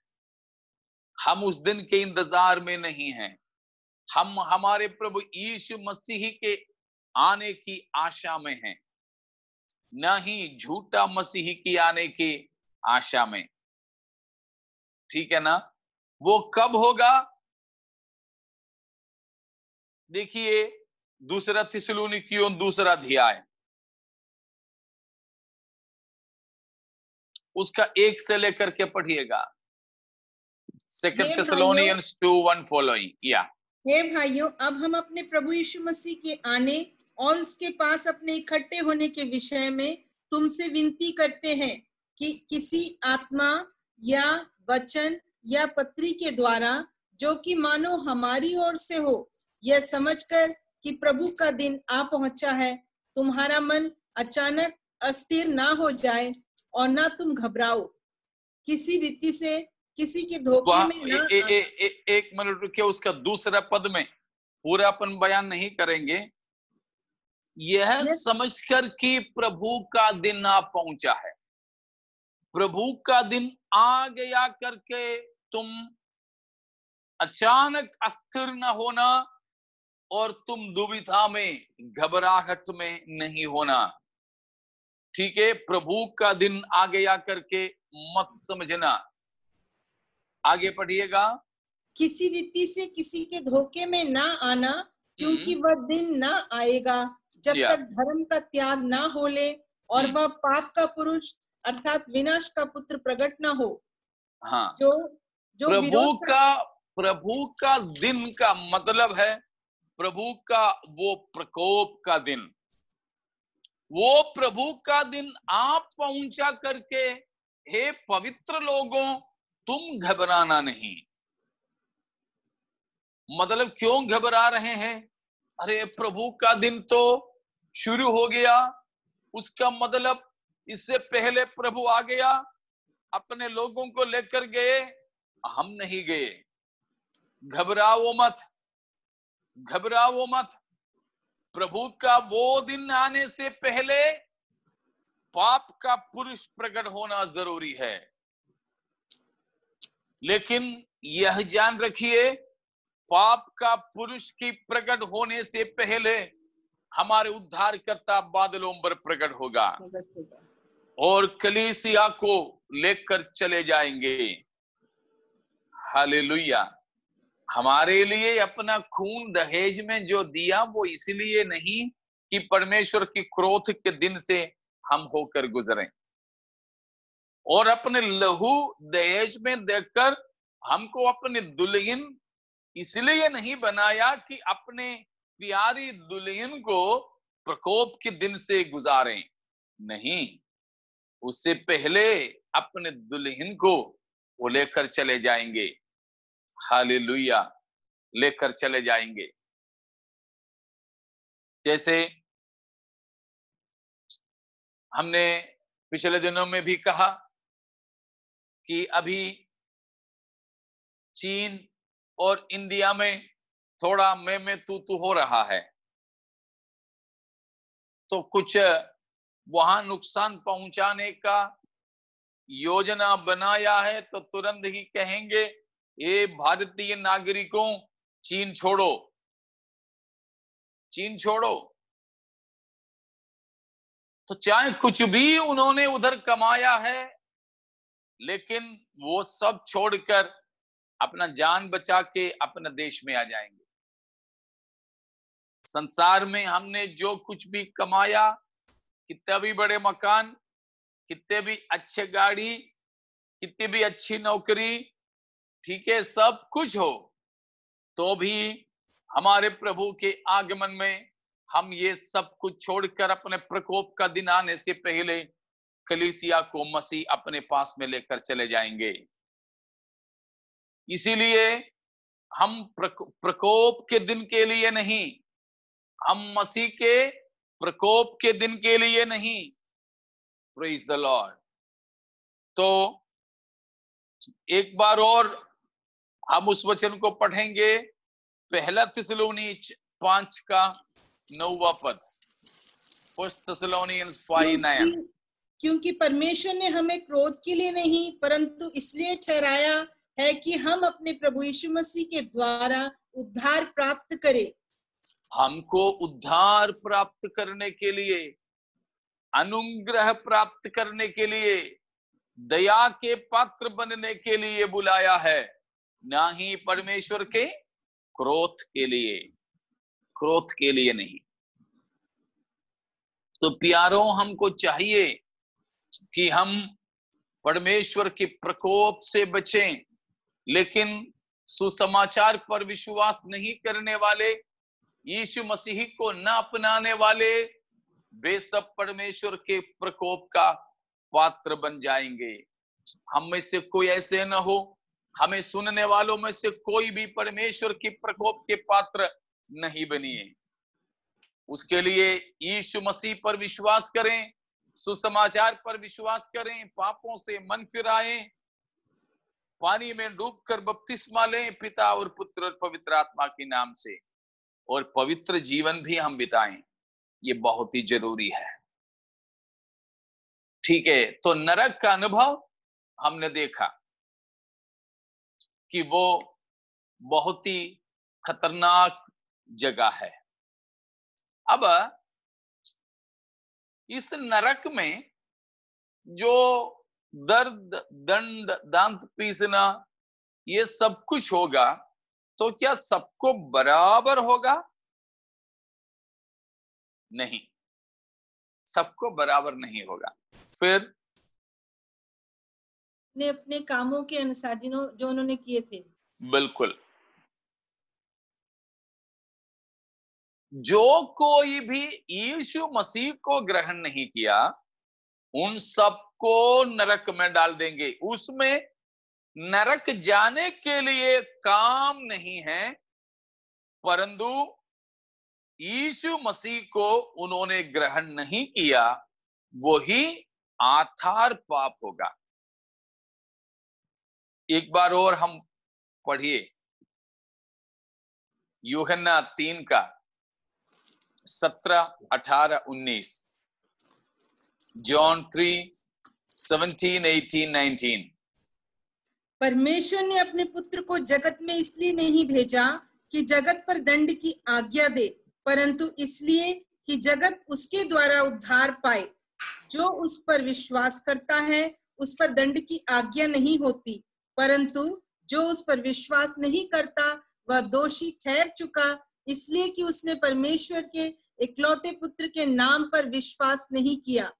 हम उस दिन के इंतजार में नहीं हैं। हम हमारे प्रभु यीशु मसीह के आने की आशा में हैं, न ही झूठा मसीह की आने की आशा में। ठीक है ना? वो कब होगा? देखिए, दूसरा थिस्सलुनीकियों दूसरा अध्याय, उसका 1 से लेकर के पढ़िएगा। Second Thessalonians 2:1 following. या हे भाइयों, अब हम अपने प्रभु यीशु मसीह के आने और उसके पास अपने इकट्ठे होने के विषय में तुमसे विनती करते हैं कि किसी आत्मा या वचन या पत्री के द्वारा, जो कि मानो हमारी ओर से हो, यह समझकर कि प्रभु का दिन आ पहुंचा है, तुम्हारा मन अचानक अस्थिर ना हो जाए और ना तुम घबराओ, किसी रीति से किसी के धोखे में ना। एक मिनट रुकिए, उसका दूसरा पद में पूरा अपन बयान नहीं करेंगे। यह समझकर कि प्रभु का दिन आ पहुंचा है। प्रभु का दिन आ गया करके तुम अचानक अस्थिर न होना और तुम दुविधा में, घबराहट में नहीं होना। ठीक है, प्रभु का दिन आ गया करके मत समझना। आगे पढ़िएगा। किसी रीति से किसी के धोखे में ना आना, क्योंकि वह दिन ना आएगा जब तक धर्म का त्याग ना हो ले और वह पाप का पुरुष अर्थात विनाश का पुत्र प्रकट ना हो। हाँ, जो प्रभु का दिन का मतलब है प्रभु का वो प्रकोप का दिन। वो प्रभु का दिन आप पहुंचा करके, हे पवित्र लोगों, तुम घबराना नहीं। मतलब क्यों घबरा रहे हैं? अरे प्रभु का दिन तो शुरू हो गया, उसका मतलब इससे पहले प्रभु आ गया, अपने लोगों को लेकर गए, हम नहीं गए। घबराओ मत, घबराओ मत। प्रभु का वो दिन आने से पहले पाप का पुरुष प्रकट होना जरूरी है। लेकिन यह जान रखिए, पाप का पुरुष की प्रकट होने से पहले हमारे उद्धारकर्ता बादलों पर प्रकट होगा और कलीसिया को लेकर चले जाएंगे। हालेलुया। हमारे लिए अपना खून दहेज में जो दिया, वो इसलिए नहीं कि परमेश्वर की क्रोध के दिन से हम होकर गुजरें, और अपने लहू दहेज में देकर हमको अपनी दुल्हन इसलिए नहीं बनाया कि अपने प्यारी दुल्हन को प्रकोप के दिन से गुजारें। नहीं, उससे पहले अपने दुल्हन को वो लेकर चले जाएंगे। हालेलुया, लेकर चले जाएंगे। जैसे हमने पिछले दिनों में भी कहा कि अभी चीन और इंडिया में थोड़ा मैं तू हो रहा है, तो कुछ वहां नुकसान पहुंचाने का योजना बनाया है, तो तुरंत ही कहेंगे, ये भारतीय नागरिकों, चीन छोड़ो, चीन छोड़ो। तो चाहे कुछ भी उन्होंने उधर कमाया है, लेकिन वो सब छोड़कर अपना जान बचा के अपने देश में आ जाएंगे। संसार में हमने जो कुछ भी कमाया, कितने भी बड़े मकान, कितने भी अच्छे गाड़ी, कितनी भी अच्छी नौकरी, ठीक है, सब कुछ हो, तो भी हमारे प्रभु के आगमन में हम ये सब कुछ छोड़कर अपने प्रकोप का दिन आने से पहले कलीसिया को मसीह अपने पास में लेकर चले जाएंगे। इसीलिए हम प्रकोप के दिन के लिए नहीं, हम मसीह के प्रकोप के दिन के लिए नहीं। Praise the Lord. तो एक बार और हम उस वचन को पढ़ेंगे, पहला थिस्सलुनी 5 का 9वां पद। फर्स्ट थिस्सलुनियंस 5:9। क्योंकि परमेश्वर ने हमें क्रोध के लिए नहीं, परंतु इसलिए ठहराया है कि हम अपने प्रभु यीशु मसीह के द्वारा उद्धार प्राप्त करें। हमको उद्धार प्राप्त करने के लिए, अनुग्रह प्राप्त करने के लिए, दया के पात्र बनने के लिए बुलाया है, ना ही परमेश्वर के क्रोध के लिए, क्रोध के लिए नहीं। तो प्यारों, हमको चाहिए कि हम परमेश्वर के प्रकोप से बचें, लेकिन सुसमाचार पर विश्वास नहीं करने वाले, यीशु मसीह को न अपनाने वाले, वे सब परमेश्वर के प्रकोप का पात्र बन जाएंगे। हम में से कोई ऐसे न हो, हमें सुनने वालों में से कोई भी परमेश्वर की प्रकोप के पात्र नहीं बनिए। उसके लिए यीशु मसीह पर विश्वास करें, सुसमाचार पर विश्वास करें, पापों से मन फिराएं, पानी में डूबकर बपतिस्मा लें पिता और पुत्र और पवित्र आत्मा के नाम से, और पवित्र जीवन भी हम बिताएं। ये बहुत ही जरूरी है। ठीक है, तो नरक का अनुभव हमने देखा कि वो बहुत ही खतरनाक जगह है। अब इस नरक में जो दर्द, दंड, दांत पीसना, ये सब कुछ होगा, तो क्या सबको बराबर होगा? नहीं, सबको बराबर नहीं होगा। फिर अपने अपने कामों के अनुसार जो उन्होंने किए थे। बिल्कुल, जो कोई भी यीशु मसीह को ग्रहण नहीं किया, उन सबको नरक में डाल देंगे। उसमें नरक जाने के लिए काम नहीं है, परंतु यीशु मसीह को उन्होंने ग्रहण नहीं किया, वही आधार पाप होगा। एक बार और हम पढ़िए यूहन्ना 3 का 17, 18, 19। जॉन 3, 17, 18, 19। परमेश्वर ने अपने पुत्र को जगत में इसलिए नहीं भेजा कि जगत पर दंड की आज्ञा दे, परंतु इसलिए कि जगत उसके द्वारा उद्धार पाए। जो उस पर विश्वास करता है उस पर दंड की आज्ञा नहीं होती, परंतु जो उस पर विश्वास नहीं करता वह दोषी ठहर चुका, इसलिए कि उसने परमेश्वर के इकलौते पुत्र के नाम पर विश्वास नहीं किया।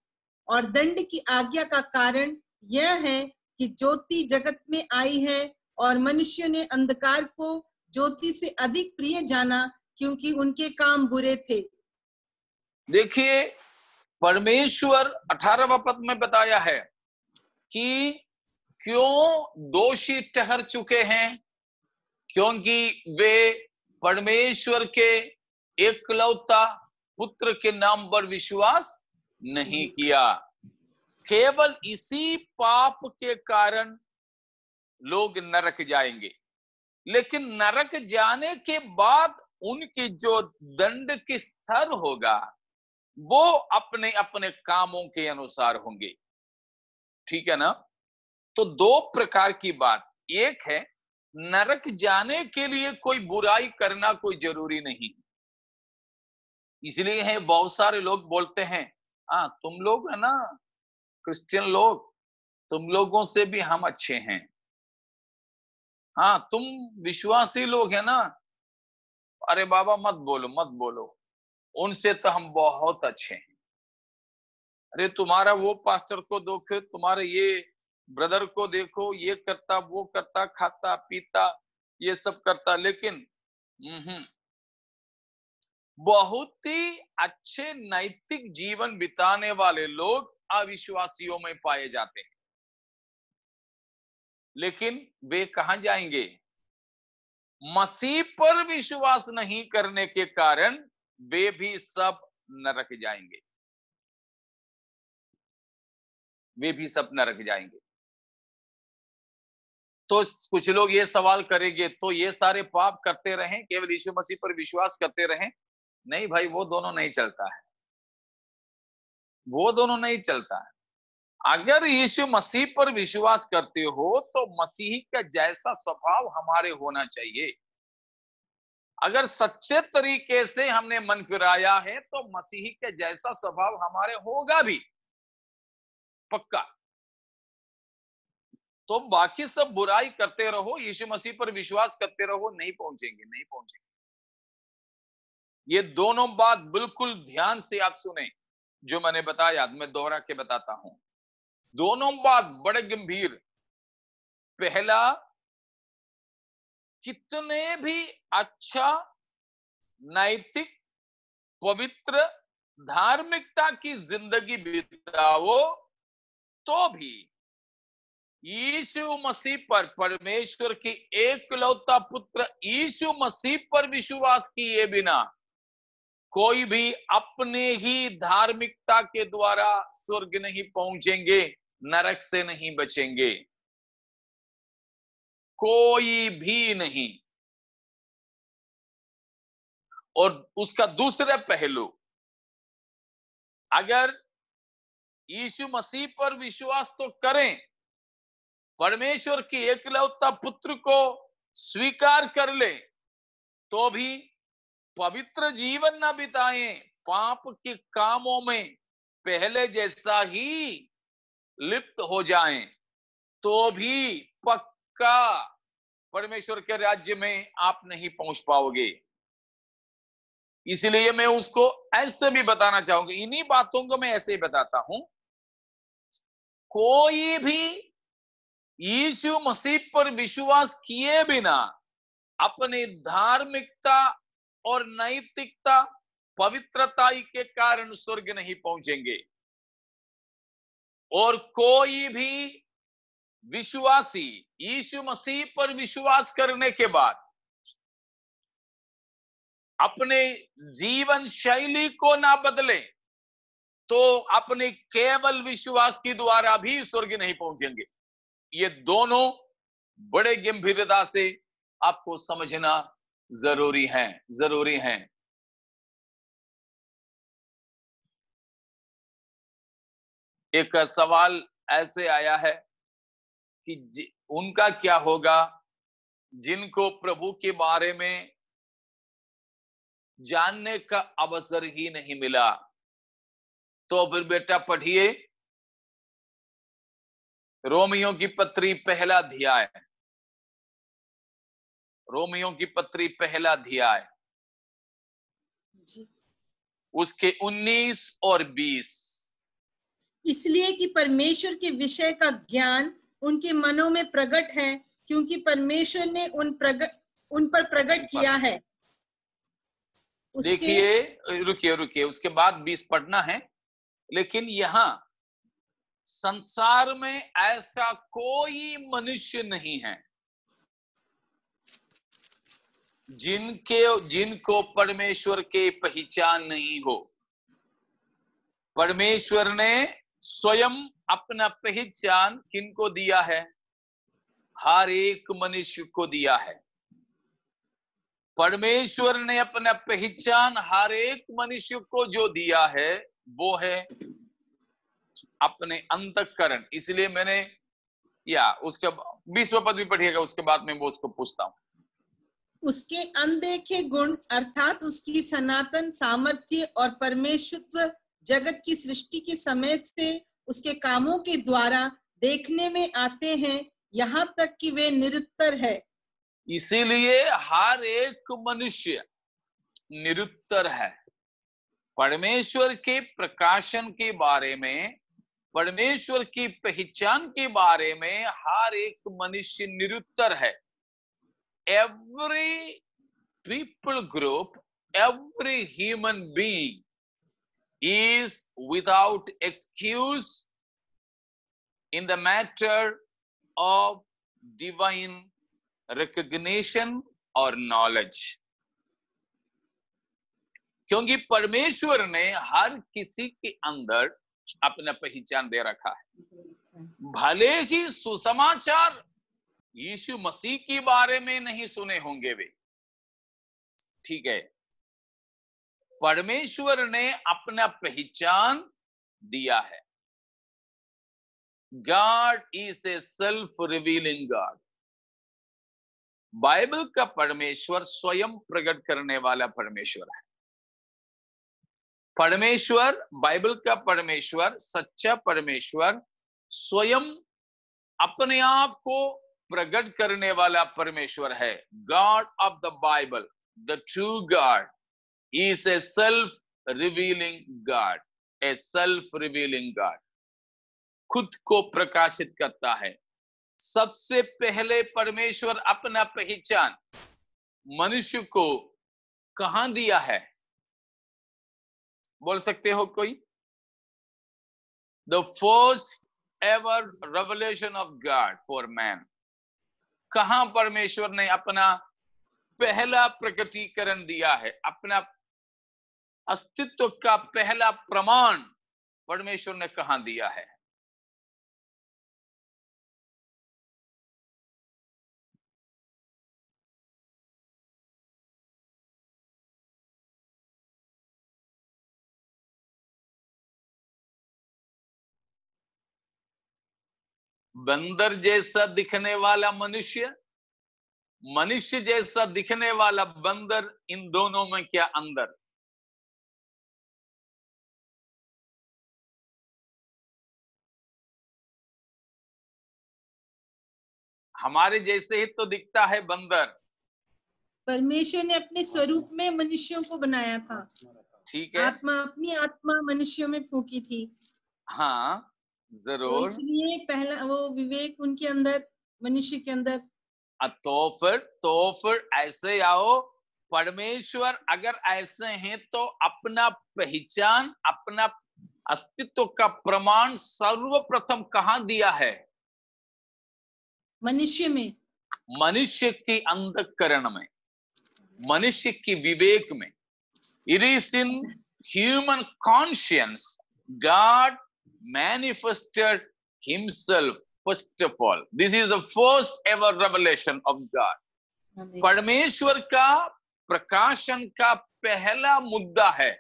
और दंड की आज्ञा का कारण यह है कि ज्योति जगत में आई है और मनुष्य ने अंधकार को ज्योति से अधिक प्रिय जाना, क्योंकि उनके काम बुरे थे। देखिए, परमेश्वर 18वां पद में बताया है कि क्यों दोषी ठहर चुके हैं, क्योंकि वे परमेश्वर के एकलौता पुत्र के नाम पर विश्वास नहीं किया। केवल इसी पाप के कारण लोग नरक जाएंगे, लेकिन नरक जाने के बाद उनकी जो दंड की स्तर होगा वो अपने अपने कामों के अनुसार होंगे। ठीक है ना? तो दो प्रकार की बात, एक है नरक जाने के लिए कोई बुराई करना कोई जरूरी नहीं, इसलिए है बहुत सारे लोग बोलते हैं हाँ तुम लोग है ना क्रिश्चियन लोग, तुम लोगों से भी हम अच्छे हैं, हाँ तुम विश्वासी लोग है ना, अरे बाबा मत बोलो मत बोलो, उनसे तो हम बहुत अच्छे हैं। अरे तुम्हारा वो पास्टर को देखो, तुम्हारे ये ब्रदर को देखो, ये करता वो करता, खाता पीता ये सब करता, लेकिन बहुत ही अच्छे नैतिक जीवन बिताने वाले लोग अविश्वासियों में पाए जाते हैं, लेकिन वे कहां जाएंगे? मसीह पर विश्वास नहीं करने के कारण वे भी सब नरक जाएंगे, वे भी सब नरक जाएंगे। तो कुछ लोग ये सवाल करेंगे, तो ये सारे पाप करते रहें, केवल यीशु मसीह पर विश्वास करते रहें? नहीं भाई, वो दोनों नहीं चलता है, वो दोनों नहीं चलता है। अगर यीशु मसीह पर विश्वास करते हो तो मसीह का जैसा स्वभाव हमारे होना चाहिए। अगर सच्चे तरीके से हमने मन फिराया है तो मसीह के जैसा स्वभाव हमारे होगा भी, पक्का। तो बाकी सब बुराई करते रहो, यीशु मसीह पर विश्वास करते रहो, नहीं पहुंचेंगे, नहीं पहुंचेंगे। ये दोनों बात बिल्कुल ध्यान से आप सुने, जो मैंने बताया मैं दोहरा के बताता हूं। दोनों बात बड़े गंभीर। पहला, कितने भी अच्छा नैतिक पवित्र धार्मिकता की जिंदगी बिताओ तो भी यीशु मसीह पर, परमेश्वर की एकलौता पुत्र यीशु मसीह पर विश्वास किए बिना कोई भी अपने ही धार्मिकता के द्वारा स्वर्ग नहीं पहुंचेंगे, नरक से नहीं बचेंगे, कोई भी नहीं। और उसका दूसरा पहलू, अगर यीशु मसीह पर विश्वास तो करें, परमेश्वर की एकलौता पुत्र को स्वीकार कर ले, तो भी पवित्र जीवन न बिताएं, पाप के कामों में पहले जैसा ही लिप्त हो जाएं, तो भी पक्का परमेश्वर के राज्य में आप नहीं पहुंच पाओगे। इसलिए मैं उसको ऐसे भी बताना चाहूंगा, इन्हीं बातों को मैं ऐसे ही बताता हूं। कोई भी यीशु मसीह पर विश्वास किए बिना अपनी धार्मिकता और नैतिकता, पवित्रता के कारण स्वर्ग नहीं पहुंचेंगे। और कोई भी विश्वासी यीशु मसीह पर विश्वास करने के बाद अपने जीवन शैली को ना बदले, तो अपने केवल विश्वास के द्वारा भी स्वर्ग नहीं पहुंचेंगे। ये दोनों बड़े गंभीरता से आपको समझना जरूरी है। एक सवाल ऐसे आया है कि उनका क्या होगा जिनको प्रभु के बारे में जानने का अवसर ही नहीं मिला। तो फिर बेटा पढ़िए रोमियो की पत्री पहला अध्याय, रोमियो की पत्री पहला अध्याय उसके 19 और 20। इसलिए कि परमेश्वर के विषय का ज्ञान उनके मनों में प्रकट है, क्योंकि परमेश्वर ने उन पर प्रकट किया है। देखिए रुकिए उसके बाद 20 पढ़ना है। लेकिन यहां संसार में ऐसा कोई मनुष्य नहीं है जिनको परमेश्वर के पहचान नहीं हो। परमेश्वर ने स्वयं अपना पहचान किनको दिया है? हर एक मनुष्य को दिया है। परमेश्वर ने अपना पहचान हर एक मनुष्य को जो दिया है वो है अपने अंतःकरण। इसलिए मैंने उसके 20वां पद भी पढ़िएगा, उसके बाद में वो उसको पूछता हूं। उसके अनदेखे गुण अर्थात उसकी सनातन सामर्थ्य और परमेश्वरत्व जगत की सृष्टि के समय से उसके कामों के द्वारा देखने में आते हैं, यहाँ तक कि वे निरुत्तर है। इसीलिए हर एक मनुष्य निरुत्तर है। परमेश्वर के प्रकाशन के बारे में, परमेश्वर की पहचान के बारे में हर एक मनुष्य निरुत्तर है। Every people group, every human being is without excuse in the matter of divine recognition or knowledge. क्योंकि परमेश्वर ने हर किसी के अंदर अपना पहचान दे रखा है। भले ही सुसमाचार यीशु मसीह के बारे में नहीं सुने होंगे वे, ठीक है, परमेश्वर ने अपना पहचान दिया है। God is a self revealing God. Bible का परमेश्वर स्वयं प्रकट करने वाला परमेश्वर है। परमेश्वर, बाइबल का परमेश्वर, सच्चा परमेश्वर स्वयं अपने आप को प्रकट करने वाला परमेश्वर है। God of the Bible, the true God, is a self revealing God, A self revealing God. खुद को प्रकाशित करता है। सबसे पहले परमेश्वर अपना पहचान मनुष्य को कहां दिया है? बोल सकते हो कोई? The first ever revelation of God for man. कहां परमेश्वर ने अपना पहला प्रकटीकरण दिया है? अपना अस्तित्व का पहला प्रमाण परमेश्वर ने कहां दिया है? बंदर जैसा दिखने वाला मनुष्य मनुष्य जैसा दिखने वाला बंदर, इन दोनों में क्या अंदर? हमारे जैसे ही तो दिखता है बंदर। परमेश्वर ने अपने स्वरूप में मनुष्यों को बनाया था। ठीक है, अपनी आत्मा मनुष्यों में फूकी थी। हाँ तो जरूर। इसलिए पहला वो विवेक उनके अंदर, मनुष्य के अंदर। तो फिर ऐसे आओ, परमेश्वर अगर ऐसे हैं तो अपना पहचान, अपना अस्तित्व का प्रमाण सर्वप्रथम कहाँ दिया है? मनुष्य में, मनुष्य की अंतःकरण में, मनुष्य की विवेक में। It is in human conscience God manifested himself first of all. This is the first ever revelation of God. परमेश्वर का प्रकाशन का पहला मुद्दा है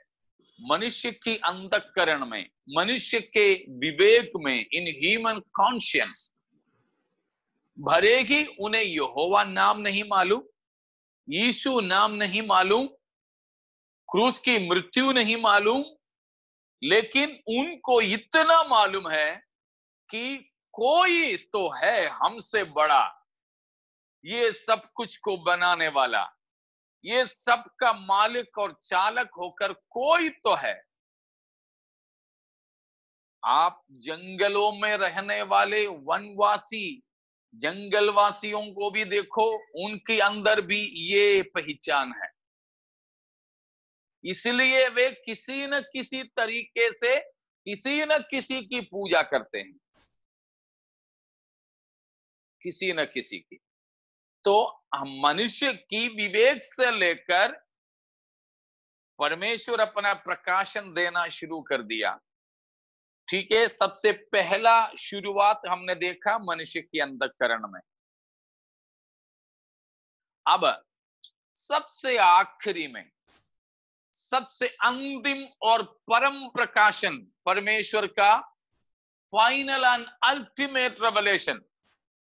मनुष्य की अंतःकरण में, मनुष्य के विवेक में, इन ह्यूमन कॉन्शियंस। भरेगी उन्हें यहोवा नाम नहीं मालूम, यीशु नाम नहीं मालूम, क्रूस की मृत्यु नहीं मालूम, लेकिन उनको इतना मालूम है कि कोई तो है हमसे बड़ा, ये सब कुछ को बनाने वाला, ये सब का मालिक और चालक होकर कोई तो है। आप जंगलों में रहने वाले वनवासी, जंगलवासियों को भी देखो, उनके अंदर भी ये पहचान है। इसलिए वे किसी न किसी तरीके से किसी न किसी की पूजा करते हैं, किसी न किसी की। तो मनुष्य की विवेक से लेकर परमेश्वर अपना प्रकाशन देना शुरू कर दिया। ठीक है, सबसे पहला शुरुआत हमने देखा मनुष्य की अंतःकरण में। अब सबसे आखिरी में, सबसे अंतिम और परम प्रकाशन, परमेश्वर का फाइनल एंड अल्टीमेट रेवलेशन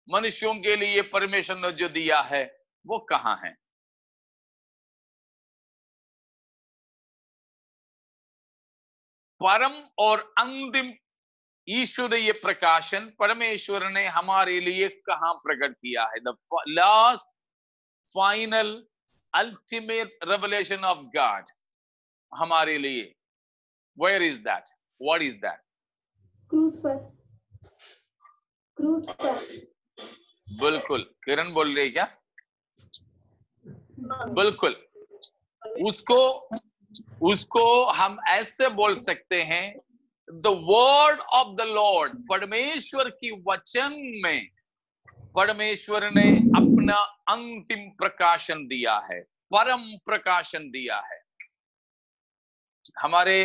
मनुष्यों के लिए परमेश्वर ने जो दिया है, वो कहां है? परम और अंतिम ईश्वरीय प्रकाशन परमेश्वर ने हमारे लिए कहां प्रकट किया है? The last final ultimate revelation of God हमारे लिए, where is that? What is that? क्रूस पर, क्रूस पर। बिल्कुल, किरण बोल रही है क्या? बिल्कुल। उसको हम ऐसे बोल सकते हैं, the word of the Lord, परमेश्वर की वचन में परमेश्वर ने अपना अंतिम प्रकाशन दिया है, परम प्रकाशन दिया है। हमारे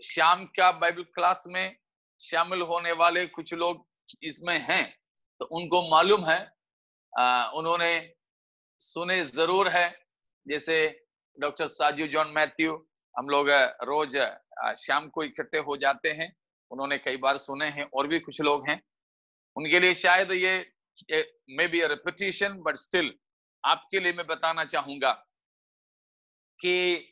शाम का बाइबल क्लास में शामिल होने वाले कुछ लोग इसमें हैं, तो उनको मालूम है, उन्होंने सुने जरूर है। जैसे डॉक्टर साजू जॉन मैथ्यू, हम लोग रोज शाम को इकट्ठे हो जाते हैं, उन्होंने कई बार सुने हैं। और भी कुछ लोग हैं, उनके लिए शायद ये may be a repetition, but still आपके लिए मैं बताना चाहूंगा कि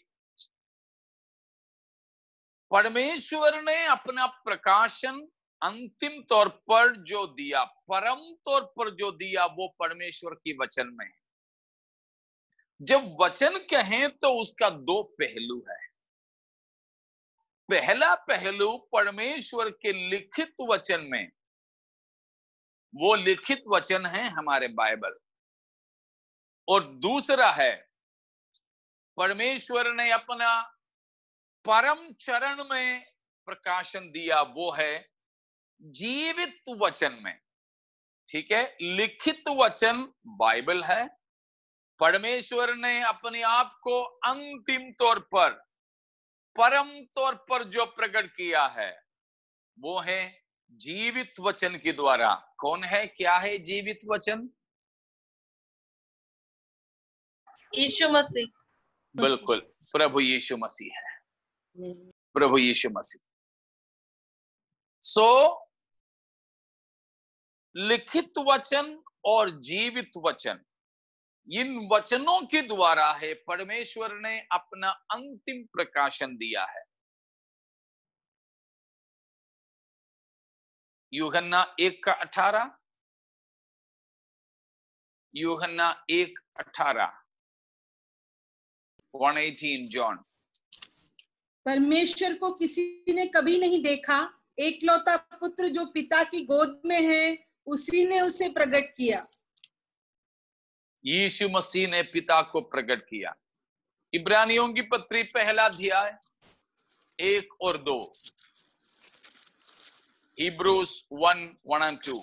परमेश्वर ने अपना प्रकाशन अंतिम तौर पर जो दिया, परम तौर पर जो दिया, वो परमेश्वर की वचन में है। जब वचन कहें तो उसका दो पहलू है। पहला पहलू परमेश्वर के लिखित वचन में, वो लिखित वचन है हमारे बाइबल। और दूसरा है परमेश्वर ने अपना परम चरण में प्रकाशन दिया, वो है जीवित वचन में। ठीक है, लिखित वचन बाइबल है, परमेश्वर ने अपने आप को अंतिम तौर पर, परम तौर पर जो प्रकट किया है, वो है जीवित वचन के द्वारा। कौन है, क्या है जीवित वचन? यीशु मसीह। बिल्कुल, प्रभु यीशु मसीह है, प्रभु यीशु मसीह। सो लिखित वचन और जीवित वचन, इन वचनों के द्वारा है परमेश्वर ने अपना अंतिम प्रकाशन दिया है। यूहन्ना 1:18, यूहन्ना 1:18, 1:18 जॉन। परमेश्वर को किसी ने कभी नहीं देखा, एकलौता पुत्र जो पिता की गोद में है उसी ने उसे प्रकट किया। यीशु मसीह ने पिता को प्रकट किया। इब्रानियों की पत्री 1 अध्याय 1 और 2, Hebrews 1:1-2।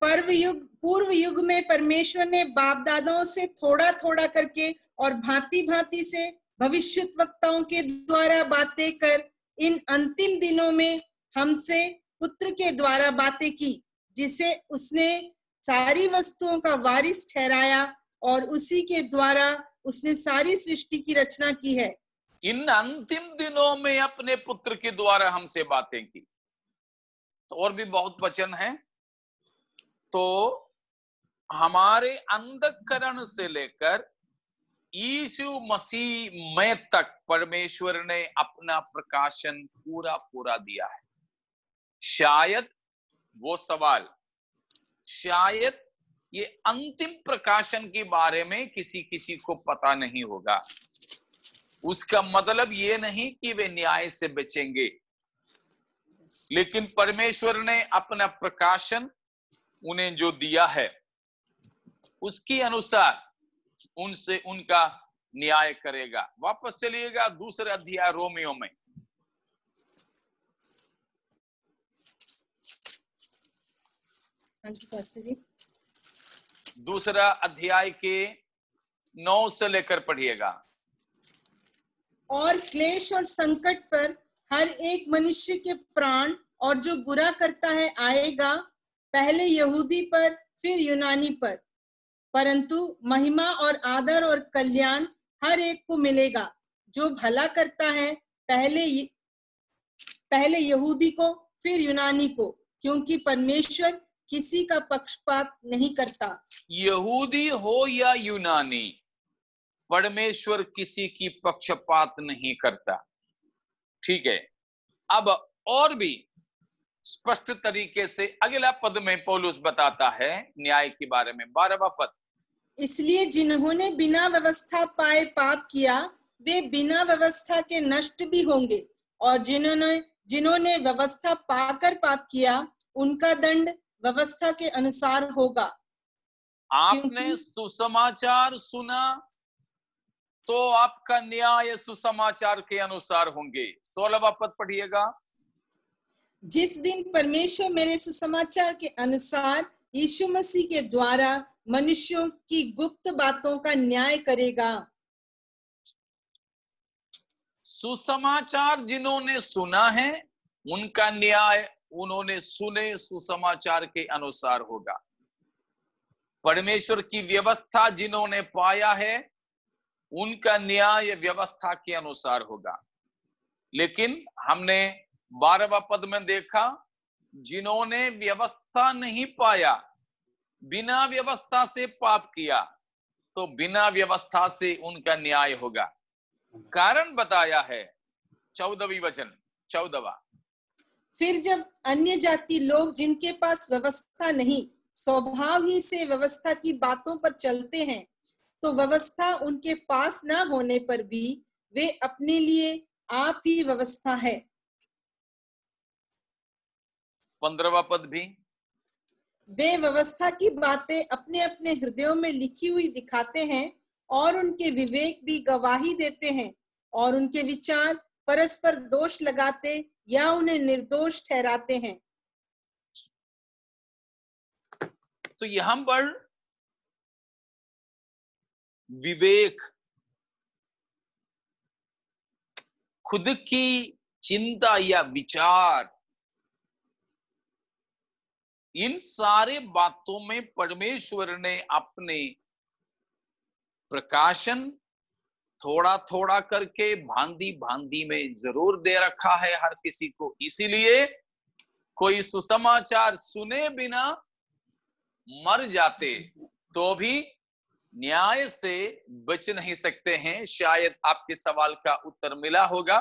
पूर्व युग में परमेश्वर ने बाप दादाओं से थोड़ा थोड़ा करके और भांति भांति से भविष्यद्वक्ताओं के द्वारा बातें कर इन अंतिम दिनों में हमसे पुत्र के द्वारा बातें की, जिसे उसने सारी वस्तुओं का वारिस ठहराया और उसी के द्वारा उसने सारी सृष्टि की रचना की है। इन अंतिम दिनों में अपने पुत्र के द्वारा हमसे बातें की। तो और भी बहुत वचन है। तो हमारे अंधकरण से लेकर यीशु मसीह में तक परमेश्वर ने अपना प्रकाशन पूरा दिया है। शायद वो सवाल, शायद ये अंतिम प्रकाशन के बारे में किसी को पता नहीं होगा। उसका मतलब ये नहीं कि वे न्याय से बचेंगे, लेकिन परमेश्वर ने अपना प्रकाशन उन्हें जो दिया है उसके अनुसार उनसे उनका न्याय करेगा। वापस चलिएगा 2 अध्याय रोमियो में। दूसरा अध्याय के 9 से लेकर पढ़िएगा। और क्लेश और संकट पर हर एक मनुष्य के प्राण और जो बुरा करता है आएगा, पहले यहूदी पर फिर यूनानी पर, परंतु महिमा और आदर और कल्याण हर एक को मिलेगा। जो भला करता है पहले यहूदी को फिर यूनानी को, क्योंकि परमेश्वर किसी का पक्षपात नहीं करता। यहूदी हो या यूनानी, परमेश्वर किसी की पक्षपात नहीं करता। ठीक है। अब और भी स्पष्ट तरीके से अगला पद में पौलुस बताता है न्याय के बारे में। 12वां पद। इसलिए जिन्होंने बिना व्यवस्था पाए पाप किया वे बिना व्यवस्था के नष्ट भी होंगे, और जिन्होंने व्यवस्था पाकर पाप किया उनका दंड व्यवस्था के अनुसार होगा। आपने सुसमाचार सुना तो आपका न्याय सुसमाचार के अनुसार होंगे। 16वां पद पढ़िएगा। जिस दिन परमेश्वर मेरे सुसमाचार के अनुसार यीशु मसीह के द्वारा मनुष्यों की गुप्त बातों का न्याय करेगा। सुसमाचार जिन्होंने सुना है उनका न्याय उन्होंने सुने सुसमाचार के अनुसार होगा। परमेश्वर की व्यवस्था जिन्होंने पाया है उनका न्याय व्यवस्था के अनुसार होगा। लेकिन हमने 12वां पद में देखा, जिन्होंने व्यवस्था नहीं पाया, बिना व्यवस्था से पाप किया, तो बिना व्यवस्था से उनका न्याय होगा। कारण बताया है 14वीं वचन 14वां। फिर जब अन्य जाति लोग जिनके पास व्यवस्था नहीं स्वभाव ही से व्यवस्था की बातों पर चलते हैं, तो व्यवस्था उनके पास न होने पर भी वे अपने लिए आप ही व्यवस्था है। 15वां पद भी। वे व्यवस्था की बातें अपने अपने हृदयों में लिखी हुई दिखाते हैं, और उनके विवेक भी गवाही देते हैं, और उनके विचार परस्पर दोष लगाते या उन्हें निर्दोष ठहराते हैं। तो यहां पर विवेक, खुद की चिंता या विचार, इन सारे बातों में परमेश्वर ने अपने प्रकाशन थोड़ा थोड़ा करके भांति भांति में जरूर दे रखा है हर किसी को। इसीलिए कोई सुसमाचार सुने बिना मर जाते तो भी न्याय से बच नहीं सकते हैं। शायद आपके सवाल का उत्तर मिला होगा।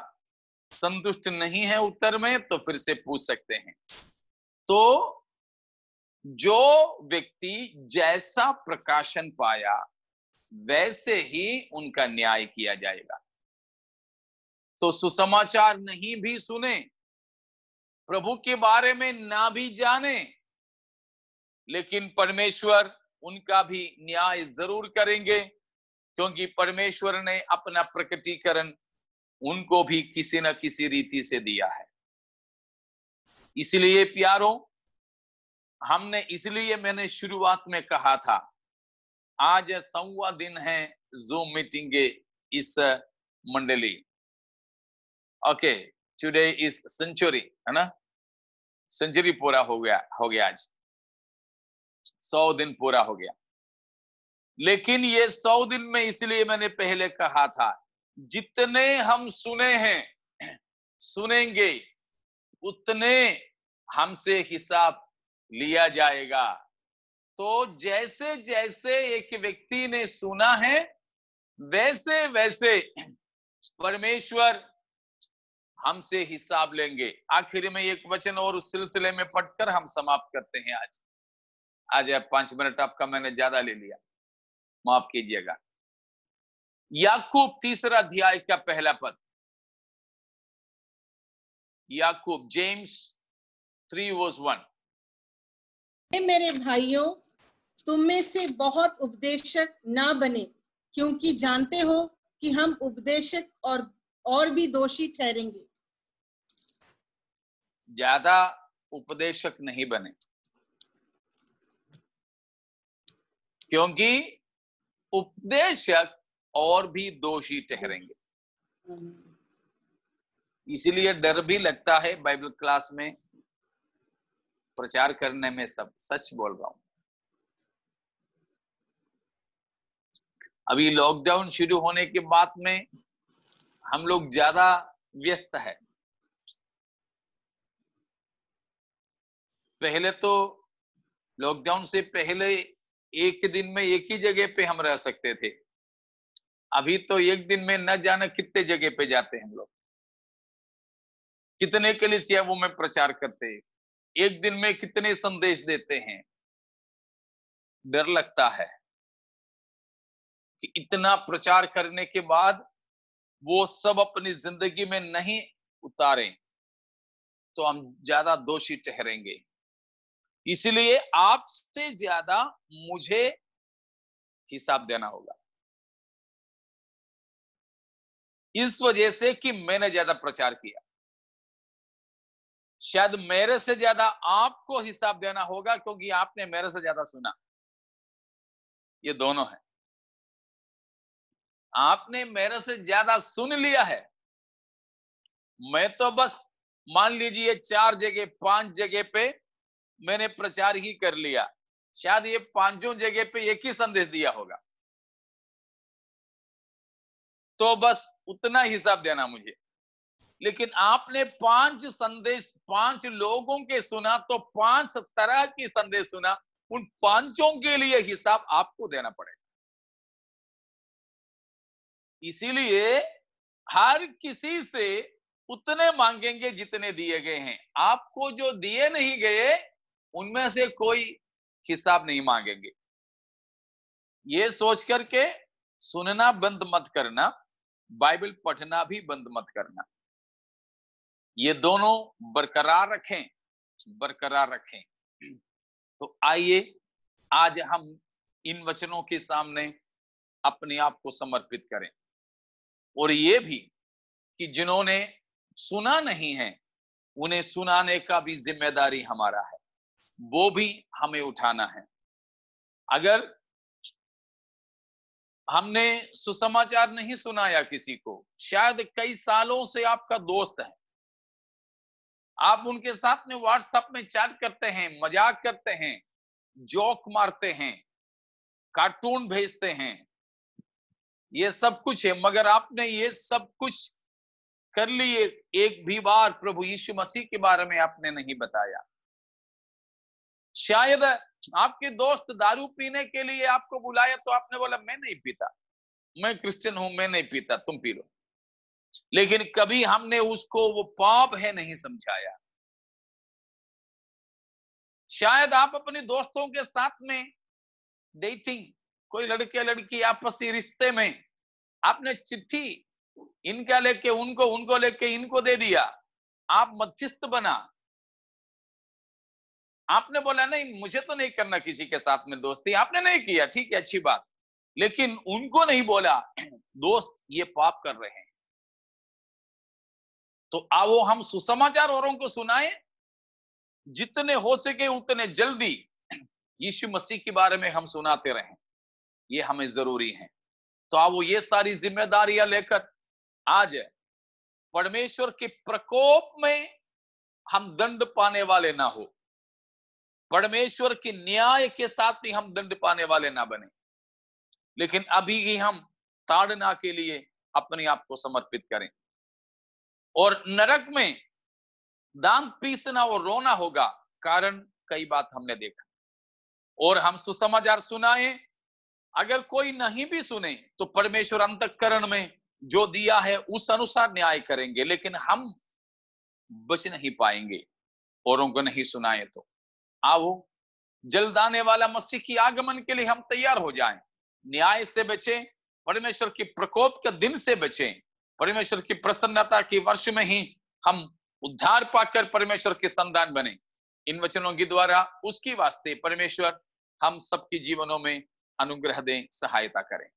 संतुष्ट नहीं है उत्तर में तो फिर से पूछ सकते हैं। तो जो व्यक्ति जैसा प्रकाशन पाया वैसे ही उनका न्याय किया जाएगा। तो सुसमाचार नहीं भी सुने, प्रभु के बारे में ना भी जाने, लेकिन परमेश्वर उनका भी न्याय जरूर करेंगे, क्योंकि परमेश्वर ने अपना प्रकटीकरण उनको भी किसी न किसी रीति से दिया है। इसलिए प्यारों, इसलिए मैंने शुरुआत में कहा था, आज 100वां दिन है जूम मीटिंग के इस मंडली। ओके, टुडे इज सेंचुरी, है ना? सेंचुरी पूरा हो गया आज, 100 दिन पूरा हो गया। लेकिन ये 100 दिन में इसलिए मैंने पहले कहा था, जितने हम सुने हैं, सुनेंगे, उतने हमसे हिसाब लिया जाएगा। तो जैसे जैसे एक व्यक्ति ने सुना है वैसे वैसे परमेश्वर हमसे हिसाब लेंगे। आखिर में एक वचन और उस सिलसिले में पढ़कर हम समाप्त करते हैं। आज 5 मिनट आपका मैंने ज्यादा ले लिया, माफ कीजिएगा। याकूब 3 अध्याय का पहला पद, याकूब, जेम्स 3:1। मेरे भाइयों, तुम में से बहुत उपदेशक ना बने, क्योंकि जानते हो कि हम उपदेशक और भी दोषी ठहरेंगे। ज्यादा उपदेशक नहीं बने, क्योंकि उपदेशक और भी दोषी ठहरेंगे। इसीलिए डर भी लगता है बाइबल क्लास में प्रचार करने में। सब सच बोल रहा हूं। अभी लॉकडाउन शुरू होने के बाद में हम लोग ज्यादा व्यस्त है। पहले तो लॉकडाउन से पहले एक दिन में एक ही जगह पे हम रह सकते थे। अभी तो एक दिन में न जाने कितने जगह पे जाते हैं हम लोग, कितने कलीसियाओं में प्रचार करते हैं, एक दिन में कितने संदेश देते हैं। डर लगता है कि इतना प्रचार करने के बाद वो सब अपनी जिंदगी में नहीं उतारें तो हम ज्यादा दोषी ठहरेंगे। इसलिए आपसे ज्यादा मुझे हिसाब देना होगा, इस वजह से कि मैंने ज्यादा प्रचार किया। शायद मेरे से ज्यादा आपको हिसाब देना होगा, क्योंकि आपने मेरे से ज्यादा सुना। ये दोनों है। आपने मेरे से ज्यादा सुन लिया है, मैं तो बस मान लीजिए 4 जगह 5 जगह पे मैंने प्रचार ही कर लिया। शायद ये 5 जगह पे एक ही संदेश दिया होगा, तो बस उतना हिसाब देना मुझे। लेकिन आपने 5 संदेश 5 लोगों के सुना, तो 5 तरह की संदेश सुना। उन 5 के लिए हिसाब आपको देना पड़ेगा। इसीलिए हर किसी से उतने मांगेंगे जितने दिए गए हैं। आपको जो दिए नहीं गए उनमें से कोई हिसाब नहीं मांगेंगे। ये सोच करके सुनना बंद मत करना, बाइबल पढ़ना भी बंद मत करना। ये दोनों बरकरार रखें। तो आइए आज हम इन वचनों के सामने अपने आप को समर्पित करें, और ये भी कि जिन्होंने सुना नहीं है उन्हें सुनाने का भी जिम्मेदारी हमारा है, वो भी हमें उठाना है। अगर हमने सुसमाचार नहीं सुनाया किसी को, शायद कई सालों से आपका दोस्त है, आप उनके साथ में व्हाट्सएप में चैट करते हैं, मजाक करते हैं, जोक मारते हैं, कार्टून भेजते हैं, ये सब कुछ है, मगर आपने ये सब कुछ कर लिए, एक भी बार प्रभु यीशु मसीह के बारे में आपने नहीं बताया। शायद आपके दोस्त दारू पीने के लिए आपको बुलाया तो आपने बोला मैं नहीं पीता, मैं क्रिश्चियन हूं, मैं नहीं पीता, तुम पी लो। लेकिन कभी हमने उसको वो पाप है नहीं समझाया। शायद आप अपने दोस्तों के साथ में डेटिंग, कोई लड़के लड़की आपसी रिश्ते में, आपने चिट्ठी इनका लेके उनको, उनको लेके इनको दे दिया, आप मध्यस्थ बना, आपने बोला नहीं मुझे तो नहीं करना किसी के साथ में दोस्ती, आपने नहीं किया, ठीक है अच्छी बात, लेकिन उनको नहीं बोला दोस्त ये पाप कर रहे हैं। तो आओ हम सुसमाचार औरों को सुनाएं, जितने हो सके उतने जल्दी यीशु मसीह के बारे में हम सुनाते रहें, ये हमें जरूरी है। तो आओ ये सारी जिम्मेदारियां लेकर आज परमेश्वर के प्रकोप में हम दंड पाने वाले ना हो, परमेश्वर के न्याय के साथ भी हम दंड पाने वाले ना बने, लेकिन अभी ही हम ताड़ना के लिए अपने आप को समर्पित करें। और नरक में दांत पीसना और रोना होगा, कारण कई बात हमने देखा। और हम सुसमाचार सुनाएं, अगर कोई नहीं भी सुने तो परमेश्वर अंतःकरण में जो दिया है उस अनुसार न्याय करेंगे, लेकिन हम बच नहीं पाएंगे औरों को नहीं सुनाए तो। आओ जल्द आने वाला मसीह की आगमन के लिए हम तैयार हो जाएं, न्याय से बचें, परमेश्वर की प्रकोप के दिन से बचें, परमेश्वर की प्रसन्नता के वर्ष में ही हम उद्धार पाकर परमेश्वर के संतान बने। इन वचनों के द्वारा उसकी वास्ते परमेश्वर हम सबके जीवनों में अनुग्रह दें, सहायता करें।